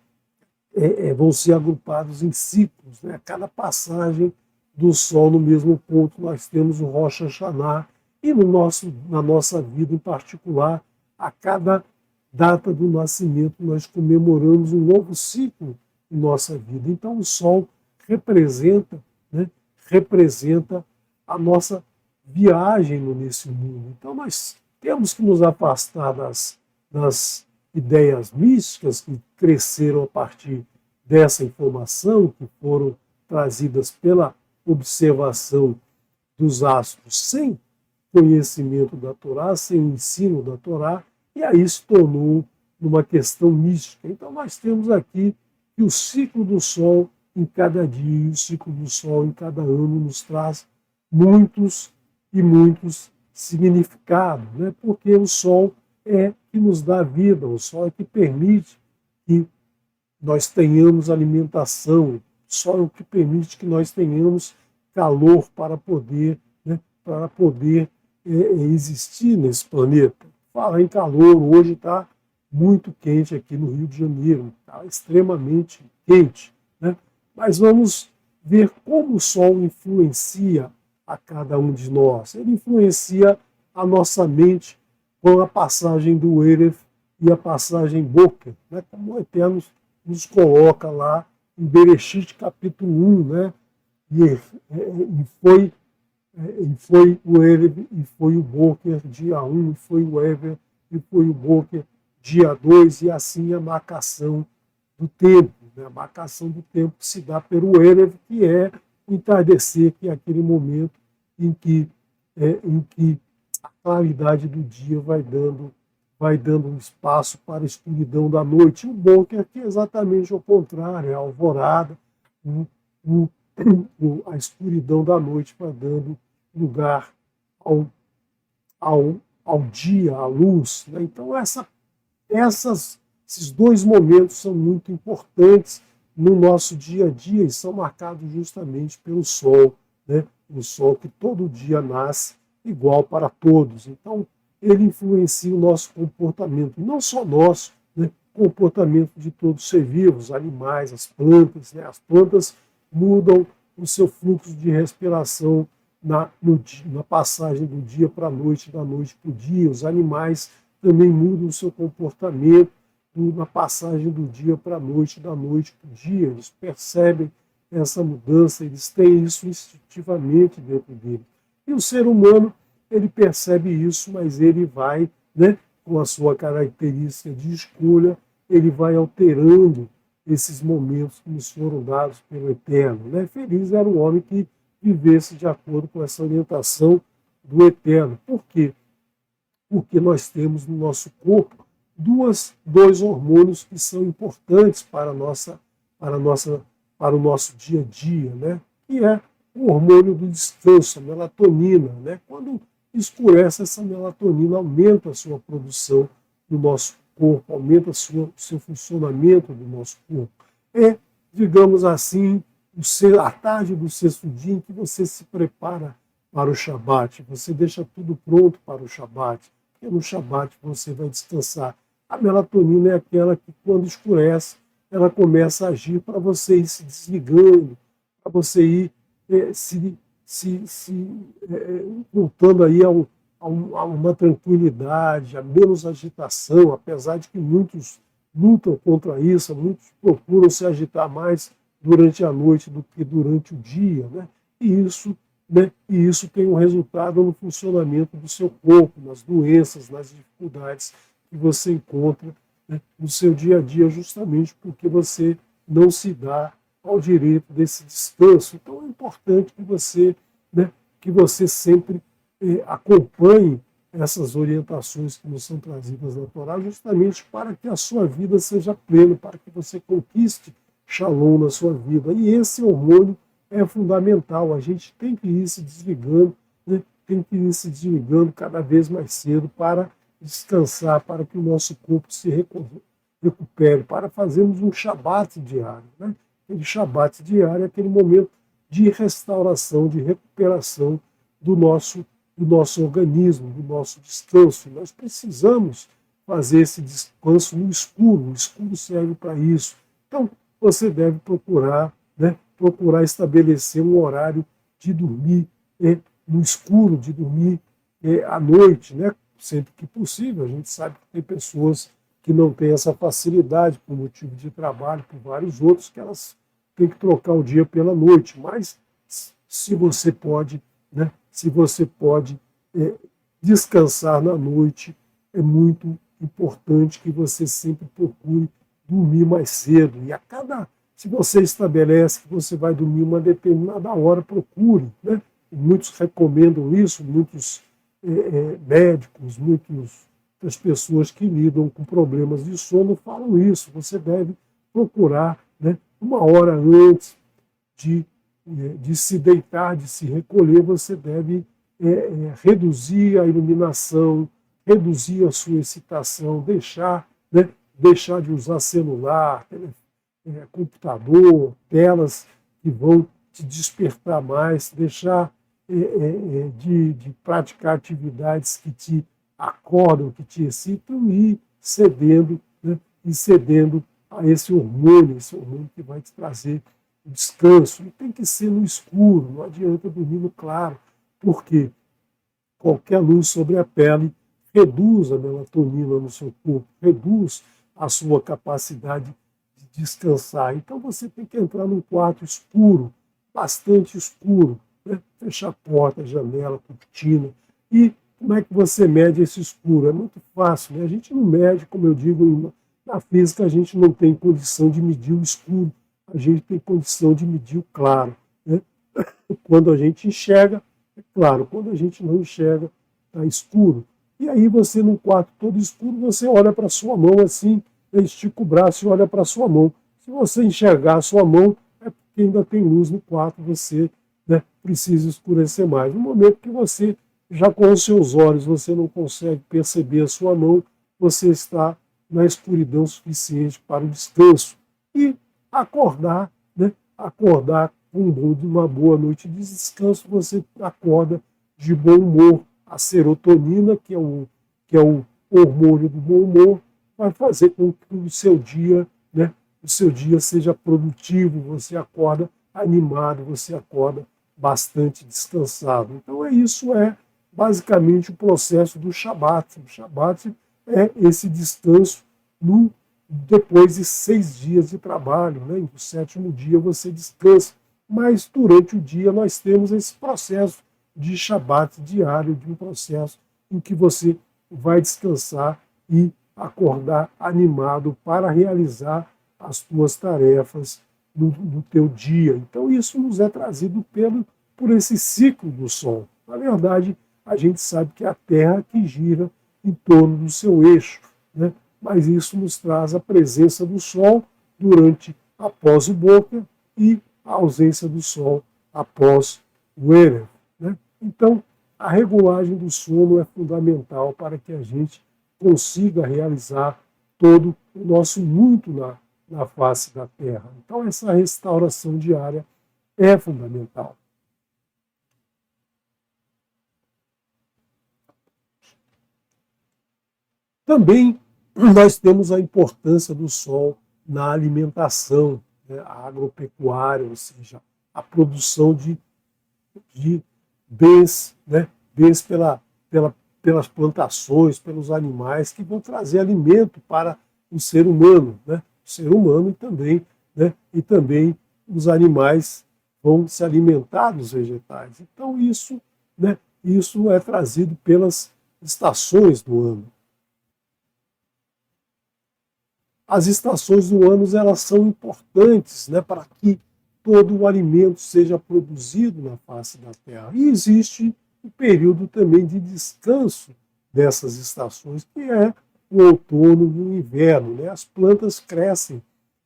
agrupados em ciclos, né? Cada passagem do Sol no mesmo ponto nós temos o Rosh Hashanah, e na nossa vida em particular, a cada data do nascimento nós comemoramos um novo ciclo em nossa vida. Então o Sol representa, né, representa a nossa viagem nesse mundo. Então nós temos que nos afastar das ideias místicas que cresceram a partir dessa informação, que foram trazidas pela observação dos astros sem conhecimento da Torá, sem o ensino da Torá, e aí se tornou uma questão mística. Então nós temos aqui que o ciclo do Sol em cada dia, o ciclo do Sol em cada ano nos traz muitos e muitos significados, né? Porque o Sol é que nos dá vida, o Sol é que permite que nós tenhamos alimentação, o Sol é o que permite que nós tenhamos calor para poder existir nesse planeta. Falar em calor, hoje está muito quente aqui no Rio de Janeiro, está extremamente quente, né? Mas vamos ver como o Sol influencia a cada um de nós. Ele influencia a nossa mente com a passagem do Erev e a passagem Boker, né? Como o Eterno nos coloca lá em Bereshit capítulo 1, né? E foi o Erev e foi o Boker dia 1, e foi o Ever e foi o Boker dia 2, e assim a marcação do tempo, né? A marcação do tempo se dá pelo Erev, que é o entardecer, que é aquele momento em que a claridade do dia vai dando um espaço para a escuridão da noite. O Boker, que é exatamente o contrário, é a alvorada, a escuridão da noite vai dando lugar ao dia, à luz, né? Então esses dois momentos são muito importantes no nosso dia a dia e são marcados justamente pelo Sol, né? O Sol que todo dia nasce igual para todos. Então ele influencia o nosso comportamento, não só nosso, né? Comportamento de todos os seres vivos, animais, as plantas, né? As plantas mudam o seu fluxo de respiração na passagem do dia para a noite, da noite para o dia. Os animais também mudam o seu comportamento na passagem do dia para a noite, da noite para o dia. Eles percebem essa mudança, eles têm isso instintivamente dentro deles. E o ser humano, ele percebe isso, mas ele vai, né, com a sua característica de escolha, ele vai alterando esses momentos que nos foram dados pelo Eterno, né? Feliz era o homem que vivesse de acordo com essa orientação do Eterno. Por quê? Porque nós temos no nosso corpo dois hormônios que são importantes para o nosso dia a dia, né? Que é o hormônio do descanso, a melatonina, né? Quando escurece, essa melatonina aumenta a sua produção no nosso corpo, aumenta o seu funcionamento do nosso corpo. É, digamos assim, a tarde do sexto dia em que você se prepara para o Shabat, você deixa tudo pronto para o Shabat, porque no Shabat você vai descansar. A melatonina é aquela que, quando escurece, ela começa a agir para você ir se desligando, para você ir voltando aí a uma tranquilidade, a menos agitação, apesar de que muitos lutam contra isso, muitos procuram se agitar mais durante a noite do que durante o dia, né? E isso tem um resultado no funcionamento do seu corpo, nas doenças, nas dificuldades que você encontra, né, no seu dia a dia, justamente porque você não se dá ao direito desse descanso. Então é importante que você sempre acompanhe essas orientações que nos são trazidas na Torá, justamente para que a sua vida seja plena, para que você conquiste Shalom na sua vida. E esse hormônio é fundamental. A gente tem que ir se desligando, né? Tem que ir se desligando cada vez mais cedo para descansar, para que o nosso corpo se recupere, para fazermos um Shabat diário. Né? Aquele Shabat diário é aquele momento de restauração, de recuperação do nosso organismo, do nosso descanso. Nós precisamos fazer esse descanso no escuro. O escuro serve para isso. Então, você deve procurar estabelecer um horário de dormir no escuro, de dormir à noite, né? Sempre que possível. A gente sabe que tem pessoas que não têm essa facilidade por motivo de trabalho, por vários outros, que elas têm que trocar o dia pela noite. Mas se você pode, né? Se você pode descansar na noite, é muito importante que você sempre procure dormir mais cedo. E se você estabelece que você vai dormir uma determinada hora, procure. Né? Muitos recomendam isso, muitos médicos, muitas pessoas que lidam com problemas de sono falam isso. Você deve procurar, né, uma hora antes de se deitar, de se recolher, você deve reduzir a iluminação, reduzir a sua excitação, deixar de usar celular, computador, telas que vão te despertar mais, deixar de praticar atividades que te acordam, que te excitam e cedendo, né, a esse hormônio que vai te trazer descanso. E tem que ser no escuro, não adianta dormir no claro, porque qualquer luz sobre a pele reduz a melatonina no seu corpo, reduz a sua capacidade de descansar. Então você tem que entrar num quarto escuro, bastante escuro, né? Fechar a porta, a janela, a cortina. E como é que você mede esse escuro? É muito fácil, né? A gente não mede, como eu digo, na física a gente não tem condição de medir o escuro, a gente tem condição de medir o claro. Né? Quando a gente enxerga, é claro, quando a gente não enxerga, está escuro. E aí você, num quarto todo escuro, você olha para a sua mão assim, estica o braço e olha para a sua mão. Se você enxergar a sua mão, é porque ainda tem luz no quarto, você, né, precisa escurecer mais. No momento que você, já com os seus olhos, você não consegue perceber a sua mão, você está na escuridão suficiente para o descanso. E acordar, né, acordar com uma boa noite de descanso, você acorda de bom humor. A serotonina, que é o hormônio do bom humor, vai fazer com que o seu dia seja produtivo, você acorda animado, você acorda bastante descansado. Então isso é basicamente o processo do Shabat. O Shabat é esse descanso depois de 6 dias de trabalho, né? No 7º dia você descansa, mas durante o dia nós temos esse processo de Shabat diário, de um processo em que você vai descansar e acordar animado para realizar as tuas tarefas no teu dia. Então isso nos é trazido por esse ciclo do Sol. Na verdade, a gente sabe que é a Terra que gira em torno do seu eixo, né? Mas isso nos traz a presença do Sol após o Boker e a ausência do Sol após o Erev. Né? Então, a regulagem do sono é fundamental para que a gente consiga realizar todo o nosso muito na face da Terra. Então, essa restauração diária é fundamental. Também nós temos a importância do sol na alimentação, né, a agropecuária, ou seja, a produção de bens, né, bens pelas plantações, pelos animais, que vão trazer alimento para o ser humano, né, o ser humano e também os animais vão se alimentar dos vegetais. Então isso é trazido pelas estações do ano. As estações do ano elas são importantes, né, para que todo o alimento seja produzido na face da Terra. E existe um período também de descanso dessas estações, que é o outono e o inverno. Né? As plantas crescem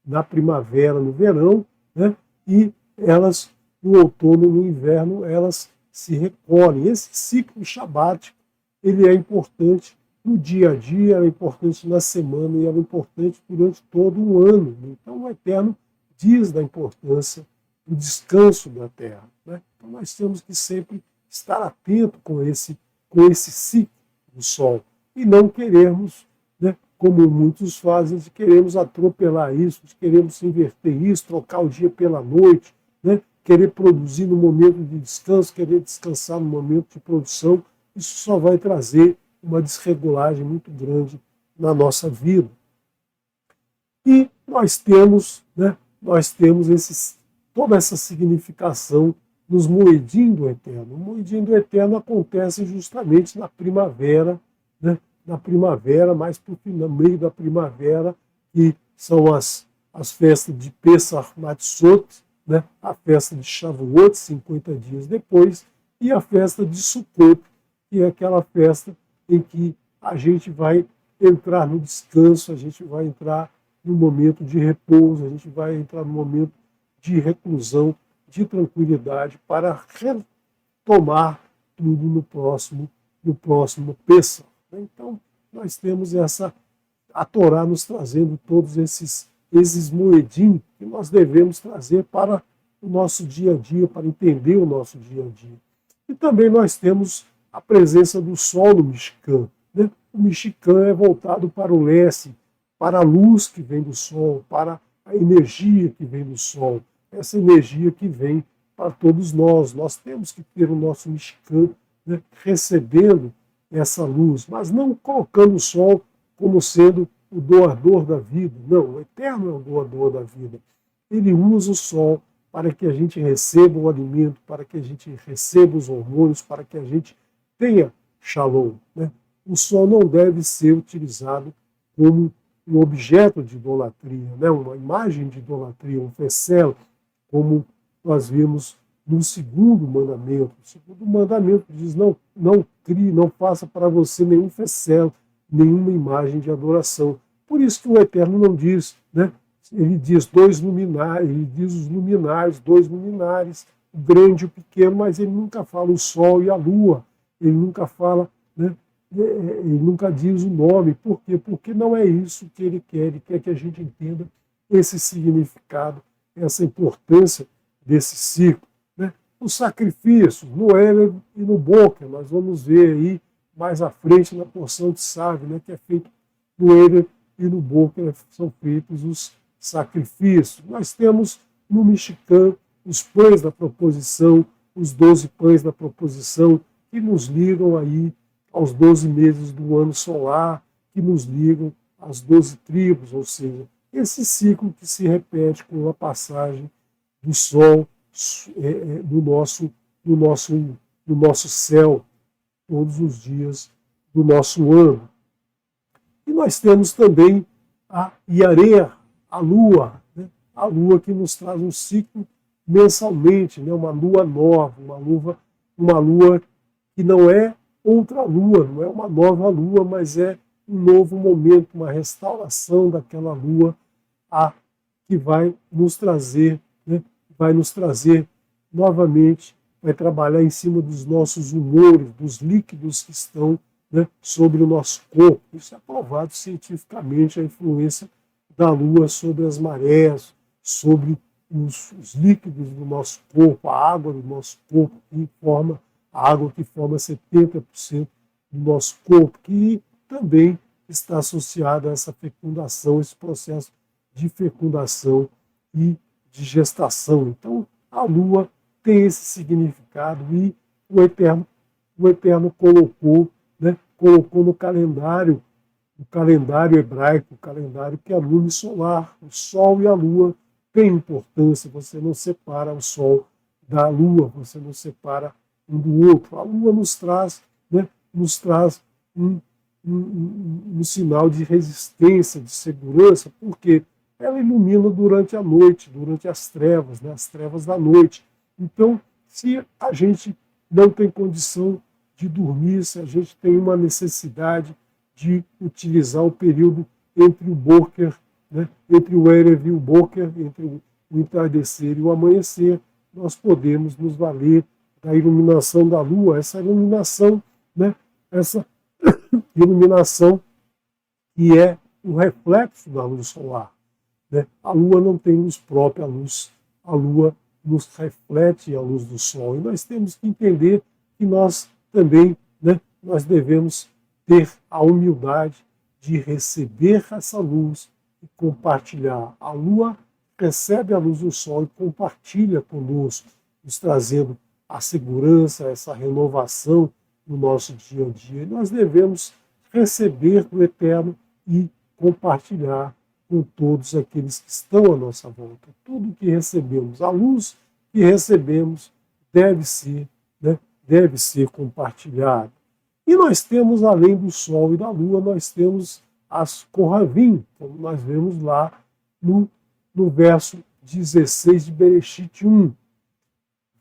na primavera, no verão, né? E elas, no outono e no inverno, elas se recolhem. Esse ciclo shabático ele é importante no dia a dia, é importante na semana e é importante durante todo o ano. Então, o Eterno diz da importância do descanso da Terra. Né? Então, nós temos que sempre estar atento com esse ciclo do Sol e não querermos, né, como muitos fazem, de queremos atropelar isso, de queremos inverter isso, trocar o dia pela noite, né, querer produzir no momento de descanso, querer descansar no momento de produção. Isso só vai trazer uma desregulagem muito grande na nossa vida. E nós temos toda essa significação nos moedim do Eterno. O moedim do Eterno acontece justamente na primavera, né? Na primavera, mais para o meio da primavera, que são as festas de Pesach Matzot, né? A festa de Shavuot, 50 dias depois, e a festa de Sukkot, que é aquela festa em que a gente vai entrar no descanso, a gente vai entrar no momento de repouso, a gente vai entrar no momento de reclusão, de tranquilidade, para retomar tudo no próximo Pêssah. Então, nós temos a Torá nos trazendo todos esses moedim que nós devemos trazer para o nosso dia a dia, para entender o nosso dia a dia. E também nós temos a presença do Sol no Mishkan. Né? O Mishkan é voltado para o leste, para a luz que vem do Sol, para a energia que vem do Sol, essa energia que vem para todos nós. Nós temos que ter o nosso Mishkan, né, recebendo essa luz, mas não colocando o Sol como sendo o doador da vida. Não, o Eterno é o doador da vida. Ele usa o Sol para que a gente receba o alimento, para que a gente receba os hormônios, para que a gente tenha Shalom. Né? O Sol não deve ser utilizado como um objeto de idolatria, né? Uma imagem de idolatria, um fecel, como nós vimos no segundo mandamento. O segundo mandamento diz: não crie, não faça para você nenhum fecel, nenhuma imagem de adoração. Por isso que o Eterno não diz, né? Ele diz dois luminares, ele diz os luminares, dois luminares, o grande e o pequeno, mas ele nunca fala o sol e a lua, ele nunca fala, né? Ele nunca diz o nome. Por quê? Porque não é isso que ele quer que a gente entenda esse significado, essa importância desse ciclo. Né? Os sacrifícios, no Éler e no Boker, nós vamos ver aí mais à frente na porção de Save, né, que é feito no Éler e no Boker, são feitos os sacrifícios. Nós temos no Mishkan os pães da proposição, os 12 pães da proposição, que nos ligam aí aos 12 meses do ano solar, que nos ligam às 12 tribos, ou seja, esse ciclo que se repete com a passagem do Sol no nosso céu, todos os dias do nosso ano. E nós temos também a Yareia, a Lua, né? A Lua que nos traz um ciclo mensalmente, né? Uma Lua nova, uma Lua que não é outra Lua, não é uma nova Lua, mas é um novo momento, uma restauração daquela Lua que vai nos trazer, né? Vai nos trazer novamente, vai trabalhar em cima dos nossos humores, dos líquidos que estão, né, sobre o nosso corpo. Isso é provado cientificamente, a influência da Lua sobre as marés, sobre os líquidos do nosso corpo, a água do nosso corpo, a água que forma 70% do nosso corpo, que também está associada a essa fecundação, esse processo de fecundação e de gestação. Então, a Lua tem esse significado e o Eterno colocou, né, colocou no calendário, o calendário hebraico, o calendário que é lume solar. O Sol e a Lua têm importância, você não separa o Sol da Lua, você não separa um do outro. A Lua nos traz, né, um sinal de resistência, de segurança, porque ela ilumina durante a noite, durante as trevas, né, as trevas da noite. Então, se a gente não tem condição de dormir, se a gente tem uma necessidade de utilizar o período entre o Boker, né, entre o Erev e o Boker, entre o entardecer e o amanhecer, nós podemos nos valer da iluminação da Lua, essa iluminação, né, essa iluminação que é um reflexo da luz solar. Né? A Lua não tem luz própria, a Lua nos reflete a luz do Sol. E nós temos que entender que nós também, né, nós devemos ter a humildade de receber essa luz e compartilhar. A Lua recebe a luz do Sol e compartilha conosco, nos trazendo a segurança, essa renovação no nosso dia a dia. E nós devemos receber do Eterno e compartilhar com todos aqueles que estão à nossa volta. Tudo que recebemos, a luz que recebemos deve ser, né, deve ser compartilhado. E nós temos, além do Sol e da Lua, nós temos as Kohavim, como nós vemos lá no verso 16 de Bereshit 1.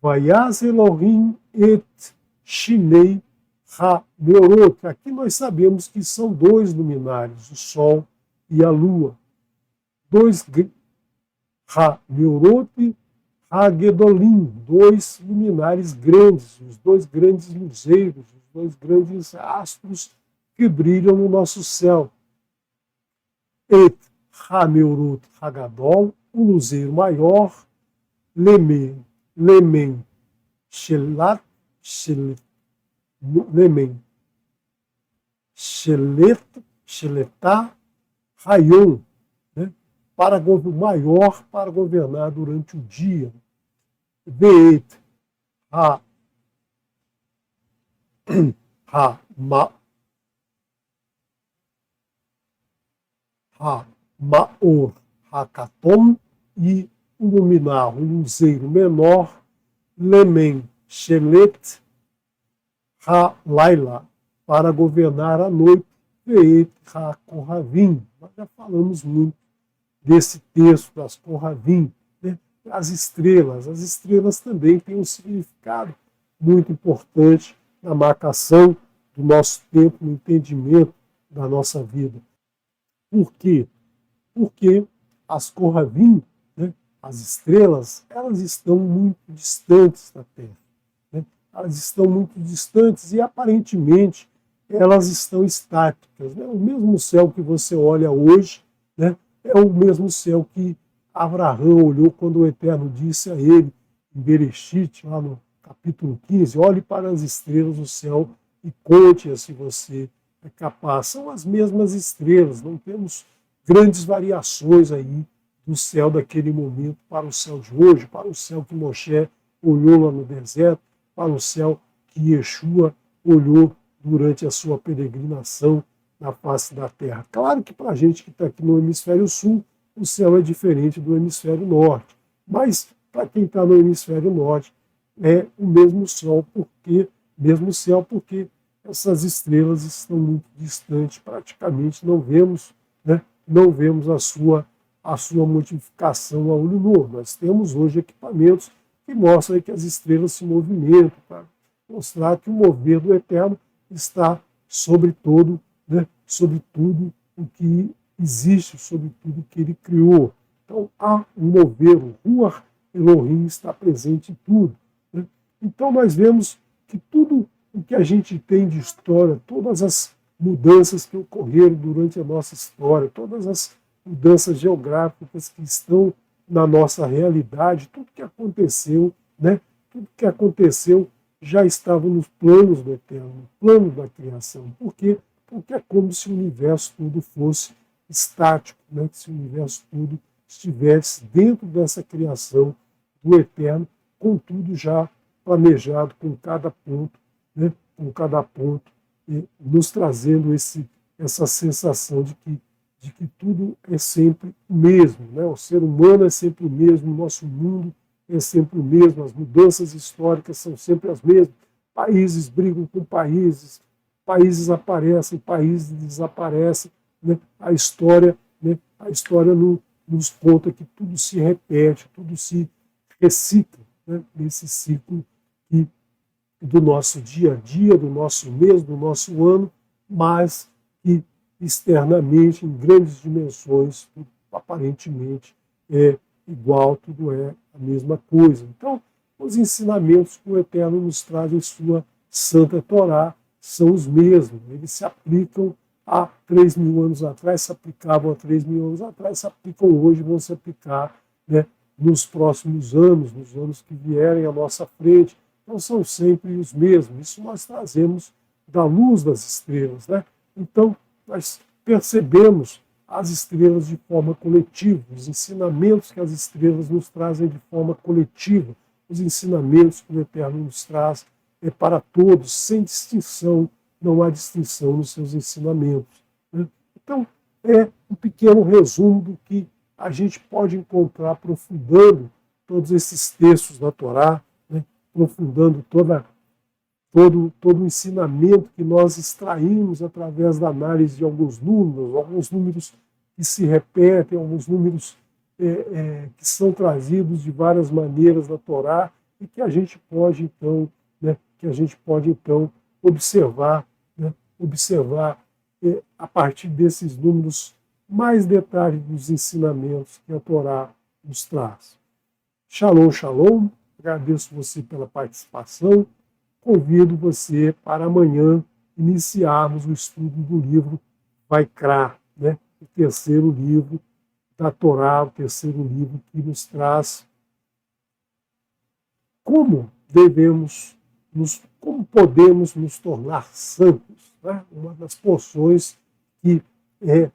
Vayaz Elohim et Shinei Ha-Meorot. Aqui nós sabemos que são dois luminares, o Sol e a Lua. Dois Ha-Meorot, Ha-Gedolim, dois luminares grandes, os dois grandes luzeiros, os dois grandes astros que brilham no nosso céu. Et Ha-Meorot Ha-Gadol, o luzeiro maior, Lemen Shelat, Lemen Sheletá Rayon, né, maior para governar durante o dia. Veit Maor Hakatom, e iluminar o luzeiro menor, Lemen Shelet Ha-Laila, para governar a noite, Veit Ha-Kohavim. Nós já falamos muito desse texto das Kohavim, né? As estrelas também têm um significado muito importante na marcação do nosso tempo, no entendimento da nossa vida. Por quê? Porque as Kohavim, né, as estrelas, elas estão muito distantes da Terra. Né? Elas estão muito distantes e, aparentemente, elas estão estáticas. Né? O mesmo céu que você olha hoje, né, é o mesmo céu que Abraão olhou quando o Eterno disse a ele, em Bereshit, lá no capítulo 15, olhe para as estrelas do céu e conte-as se você é capaz. São as mesmas estrelas, não temos grandes variações aí do céu daquele momento para o céu de hoje, para o céu que Moshe olhou lá no deserto, para o céu que Yeshua olhou durante a sua peregrinação na face da terra. Claro que para a gente que está aqui no hemisfério sul, o céu é diferente do hemisfério norte, mas para quem está no hemisfério norte é o mesmo céu, porque essas estrelas estão muito distantes, praticamente não vemos, né, não vemos a sua modificação a olho nu. Nós temos hoje equipamentos que mostram que as estrelas se movimentam, para mostrar que o mover do Eterno está sobre todo, né, sobre tudo o que existe, sobre tudo que ele criou. Então há um mover, o Ruach Elohim está presente em tudo. Né? Então nós vemos que tudo o que a gente tem de história, todas as mudanças que ocorreram durante a nossa história, todas as mudanças geográficas que estão na nossa realidade, tudo que aconteceu, né? Tudo que aconteceu já estava nos planos do Eterno, no plano da criação, porque porque é como se o universo todo fosse estático, né? Se o universo todo estivesse dentro dessa criação do eterno, com tudo já planejado, com cada ponto, né? Com cada ponto, nos trazendo essa sensação de que tudo é sempre o mesmo, né? O ser humano é sempre o mesmo, o nosso mundo é sempre o mesmo, as mudanças históricas são sempre as mesmas, países brigam com países, países aparecem, países desaparecem, né? A história nos conta que tudo se repete, tudo se recicla, né? Nesse ciclo do nosso dia a dia, do nosso mês, do nosso ano, mas que externamente, em grandes dimensões, tudo aparentemente é igual, tudo é a mesma coisa. Então, os ensinamentos que o Eterno nos traz em sua Santa Torá são os mesmos. Eles se aplicam há 3.000 anos atrás, se aplicavam há 3.000 anos atrás, se aplicam hoje, vão se aplicar, né, nos próximos anos, nos anos que vierem à nossa frente. Então, são sempre os mesmos. Isso nós trazemos da luz das estrelas, né? Então, nós percebemos as estrelas de forma coletiva, os ensinamentos que as estrelas nos trazem de forma coletiva, os ensinamentos que o Eterno nos traz para todos, sem distinção, não há distinção nos seus ensinamentos, né? Então, é um pequeno resumo do que a gente pode encontrar aprofundando todos esses textos da Torá, né? Aprofundando todo o ensinamento que nós extraímos através da análise de alguns números que se repetem, alguns números que são trazidos de várias maneiras na Torá e que a gente pode então observar, né, a partir desses números mais detalhes dos ensinamentos que a Torá nos traz. Shalom, shalom. Agradeço você pela participação. Convido você para amanhã iniciarmos o estudo do livro Vaikra, né? O terceiro livro da Torá, o terceiro livro que nos traz como podemos nos tornar santos, né? Uma das porções que é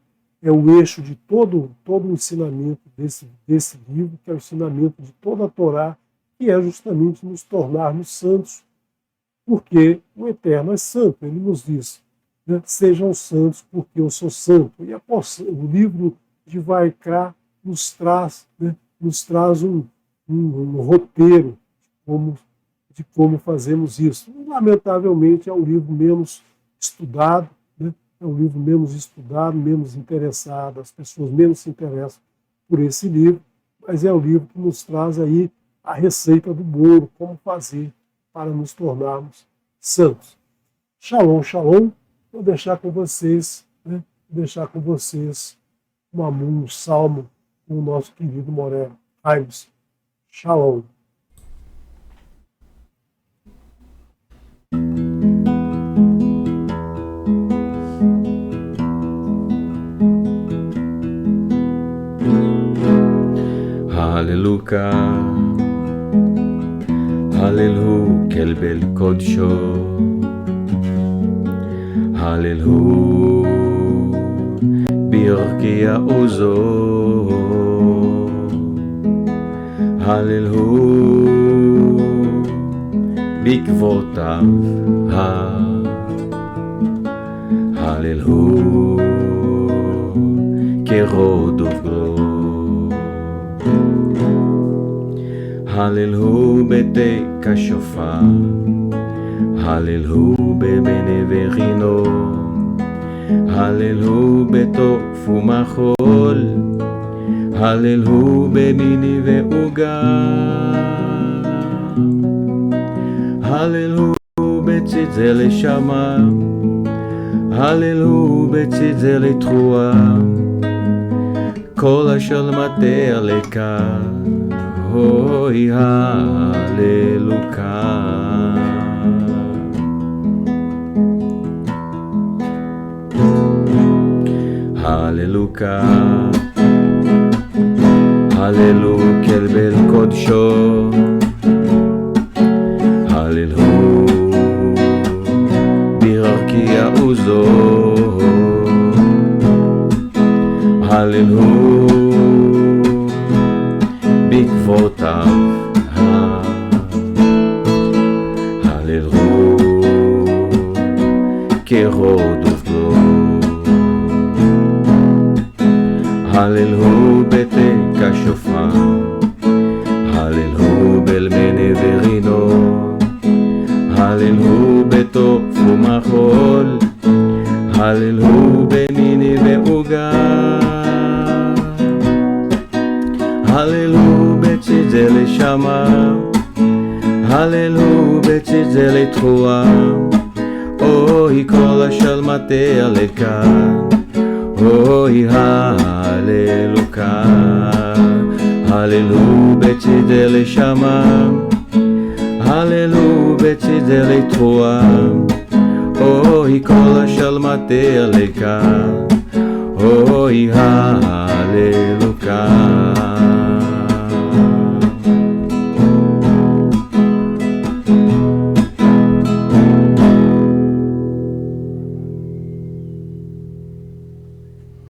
o eixo de todo o ensinamento desse livro, que é o ensinamento de toda a Torá, que é justamente nos tornarmos santos, porque o Eterno é santo. Ele nos diz, né, sejam santos porque eu sou santo. E o livro de Vaikra nos traz um roteiro de como fazemos isso. E, lamentavelmente, é um livro menos estudado, né? É um livro menos estudado, menos interessado, as pessoas menos se interessam por esse livro, mas é o livro que nos traz aí a receita do bolo, como fazer para nos tornarmos santos. Shalom, shalom. Vou deixar com vocês, né? Um salmo com o nosso querido Moré Aimes. Shalom. Aleluia, Hallelu kelbel kodsho, Hallelu birkia ozo, Hallelu bikvotav Hallelu kerodovro, Hallelu bete kashofa, Hallelu bemeneverino, Hallelu betofu machol, Hallelu bemini veuga, Hallelu betzitzel shama, Hallelu betzitzel trua, kol asher mate aleka. Hoi Hallelujah, Hallelujah, Hallelujah, kelbel kodsho, Hallelujah, בירכיה עוזו. הללו בעקבותיו, הללו כהוד ובלו. הללו בתק השופר, הללו בלמנה ורינו, הללו בתוף ומחול, הללו במיני ועוגה, הללו בצידי לשמה, הללו בצידי לתחואה. אוי כל השלמתי לכאן, אוי הללוקה, הללו בצידי לשמה, הללו בצידי לתחואה. אוי כל השלמתי לכאן, אוי הללוקה.